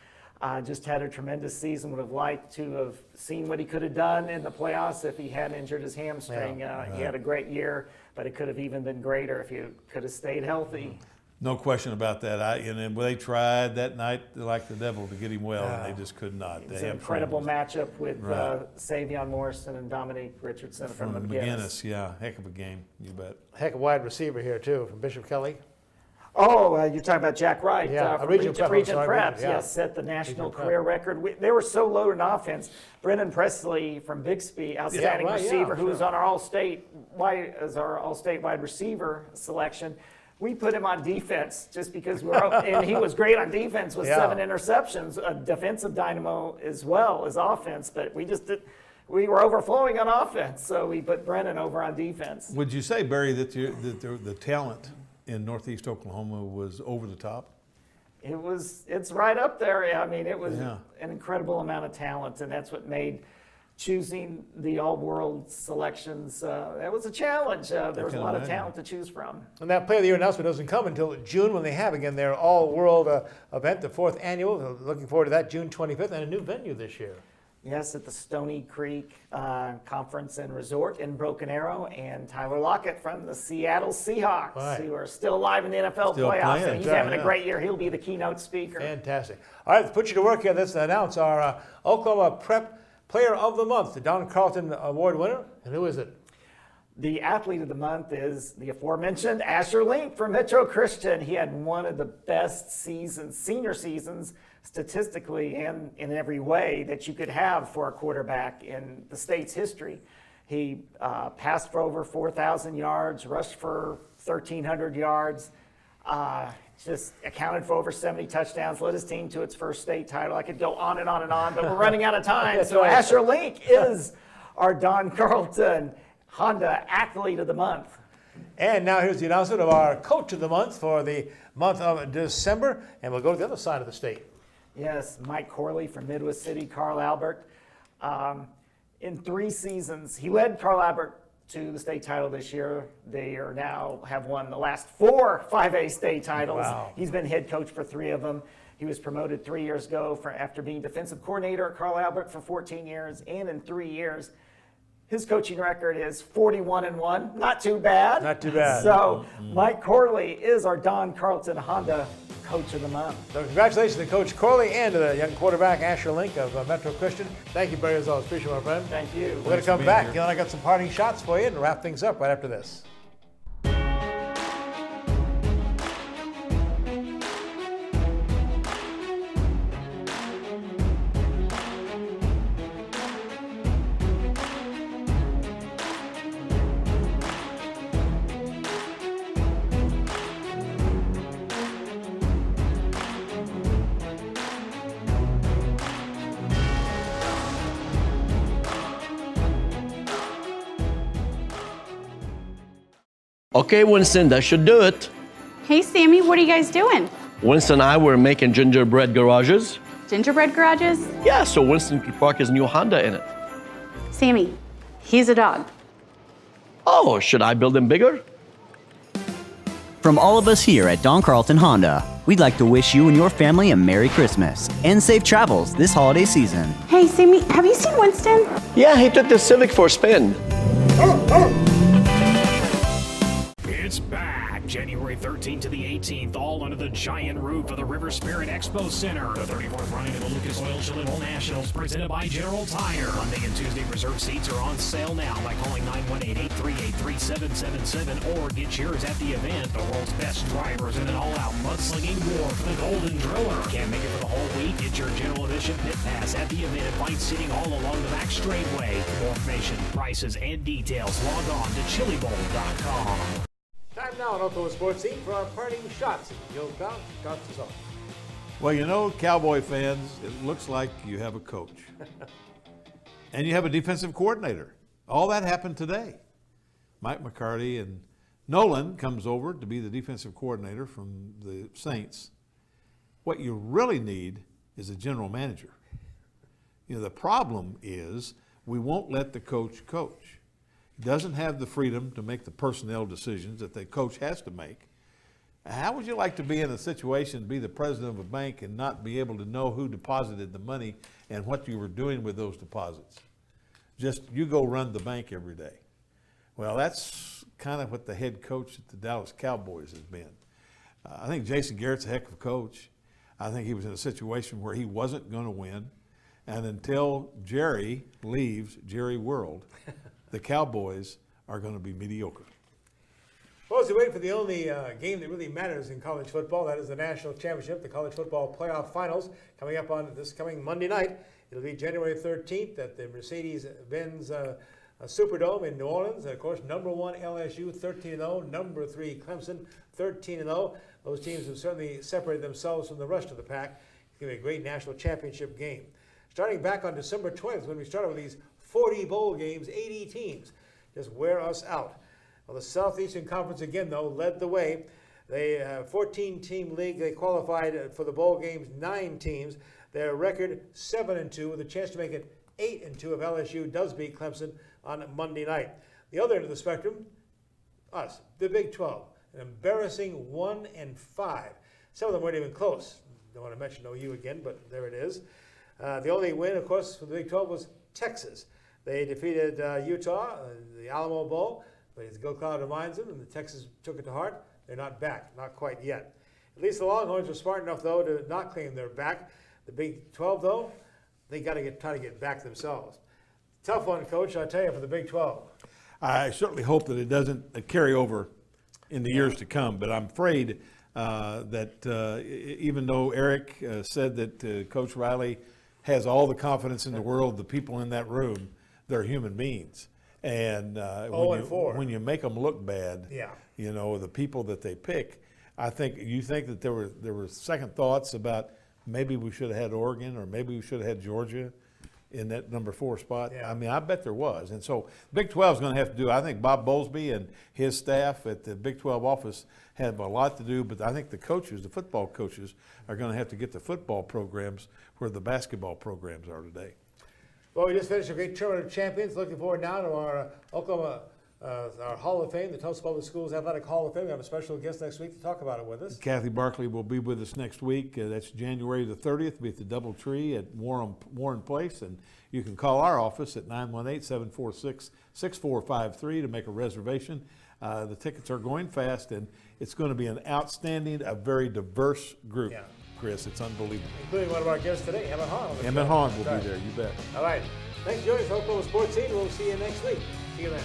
Just had a tremendous season. Would have liked to have seen what he could have done in the playoffs if he hadn't injured his hamstring. He had a great year, but it could have even been greater if he could have stayed healthy. No question about that. And they tried that night like the devil to get him well, and they just could not. It was an incredible matchup with Savion Morrison and Dominique Richardson from McGinnis. Yeah, heck of a game, you bet. Heck of a wide receiver here too from Bishop Kelly. Oh, you're talking about Jack Wright. Yeah, Region Preps. Yes, set the national career record. They were so loaded in offense. Brendan Presley from Bixby, outstanding receiver, who was on our all-state wide receiver selection. We put him on defense just because and he was great on defense with 7 interceptions, a defensive dynamo as well as offense, but we were overflowing on offense, so we put Brendan over on defense. Would you say, Barry, that the talent in Northeast Oklahoma was over the top? It's right up there. I mean, it was an incredible amount of talent, and that's what made choosing the all-world selections, that was a challenge. There was a lot of talent to choose from. And that Player of the Year announcement doesn't come until June when they have, again, their all-world event, the 4th annual. Looking forward to that, June 25th, and a new venue this year. Yes, at the Stony Creek Conference and Resort in Broken Arrow, and Tyler Lockett from the Seattle Seahawks, who are still alive in the NFL playoffs, and he's having a great year. He'll be the keynote speaker. Fantastic. All right, let's put you to work here. Let's announce our Oklahoma Prep Player of the Month, the Don Carlton Award winner. And who is it? The athlete of the month is the aforementioned Asher Link from Metro Christian. He had one of the best senior seasons, statistically and in every way that you could have for a quarterback in the state's history. He passed for over 4,000 yards, rushed for 1,300 yards, just accounted for over 70 touchdowns, led his team to its first state title. I could go on and on and on, but we're running out of time. So Asher Link is our Don Carlton Honda Athlete of the Month. And now here's the announcement of our Coach of the Month for the month of December, and we'll go to the other side of the state. Yes, Mike Corley from Midwest City, Carl Albert. In 3 seasons, he led Carl Albert to the state title this year. They are now have won the last 4 5A state titles. Wow. He's been head coach for 3 of them. He was promoted 3 years ago after being defensive coordinator at Carl Albert for 14 years, and in 3 years, his coaching record is 41-1. Not too bad. Not too bad. So Mike Corley is our Don Carlton Honda Coach of the Month. So congratulations to Coach Corley and to the young quarterback Asher Link of Metro Christian. Thank you, Barry, as always. Appreciate it, my friend. Thank you. We're going to come back. I got some parting shots for you and wrap things up right after this. Okay, Winston, that should do it. Hey, Sammy, what are you guys doing? Winston and I were making gingerbread garages. Gingerbread garages? Yeah, so Winston could park his new Honda in it. Sammy, he's a dog. Oh, should I build him bigger? From all of us here at Don Carlton Honda, we'd like to wish you and your family a Merry Christmas and safe travels this holiday season. Hey, Sammy, have you seen Winston? Yeah, he took the Civic for a spin. It's 14th to the 18th, all under the giant roof of the River Spirit Expo Center. The 34th running of the Lucas Oil Chilliwack Nationals, presented by General Tire. Monday and Tuesday reserved seats are on sale now by calling 918-838-3777 or get yours at the event. The world's best drivers in an all-out mudslinging war for the Golden Driller. Can't make it for the whole week? Get your General Admission pit pass at the event and find seating all along the back straightway. For more information, prices, and details, log on to chilibowl.com. Time now on Oklahoma Sportscene for our parting shots. Joe Count, shots us off. Well, you know, Cowboy fans, it looks like you have a coach. And you have a defensive coordinator. All that happened today. Mike McCarty and Nolan comes over to be the defensive coordinator from the Saints. What you really need is a general manager. You know, the problem is we won't let the coach coach. He doesn't have the freedom to make the personnel decisions that the coach has to make. How would you like to be in a situation to be the president of a bank and not be able to know who deposited the money and what you were doing with those deposits? Just you go run the bank every day. Well, that's kind of what the head coach at the Dallas Cowboys has been. I think Jason Garrett's a heck of a coach. I think he was in a situation where he wasn't going to win. And until Jerry leaves Jerry World, the Cowboys are going to be mediocre. Well, as we wait for the only game that really matters in college football, that is the national championship, the college football playoff finals, coming up on this coming Monday night. It'll be January 13th at the Mercedes-Benz Superdome in New Orleans. And of course, number 1 LSU, 13-0. Number 3 Clemson, 13-0. Those teams have certainly separated themselves from the rest of the pack. It's going to be a great national championship game. Starting back on December 20th, when we started with these 40 bowl games, 80 teams just wear us out. Well, the Southeastern Conference again, though, led the way. They 14-team league. They qualified for the bowl games, 9 teams. Their record 7-2 with a chance to make it 8-2 if LSU does beat Clemson on Monday night. The other end of the spectrum, us, the Big 12, an embarrassing 1-5. Some of them weren't even close. Don't want to mention OU again, but there it is. The only win, of course, for the Big 12 was Texas. They defeated Utah, the Alamo Bowl, but as Go Cloud reminds them, and the Texas took it to heart, they're not back, not quite yet. At least the Longhorns were smart enough, though, to not claim they're back. The Big 12, though, they got to try to get back themselves. Tough one, Coach, I tell you, for the Big 12. I certainly hope that it doesn't carry over in the years to come, but I'm afraid that even though Eric said that Coach Riley has all the confidence in the world, the people in that room, they're human beings. And when you make them look bad, you know, the people that they pick, I think you think that there were second thoughts about maybe we should have had Oregon or maybe we should have had Georgia in that number 4 spot. I mean, I bet there was. And so Big 12 is going to have to do, I think Bob Bowlesby and his staff at the Big 12 office have a lot to do, but I think the coaches, the football coaches, are going to have to get the football programs where the basketball programs are today. Well, we just finished a great tournament of champions. Looking forward now to our Oklahoma our Hall of Fame, the Tulsa Public Schools Athletic Hall of Fame. We have a special guest next week to talk about it with us. Kathy Barkley will be with us next week. That's January the 30th. We'll be at the Doubletree at Warren Place. And you can call our office at 918-746-6453 to make a reservation. The tickets are going fast, and it's going to be an outstanding, a very diverse group. Yeah. Chris, it's unbelievable. Including one of our guests today, Emmett Hahn. Emmett Hahn will be there, you bet. All right. Thanks for joining us, Oklahoma Sportscene. We'll see you next week. See you then.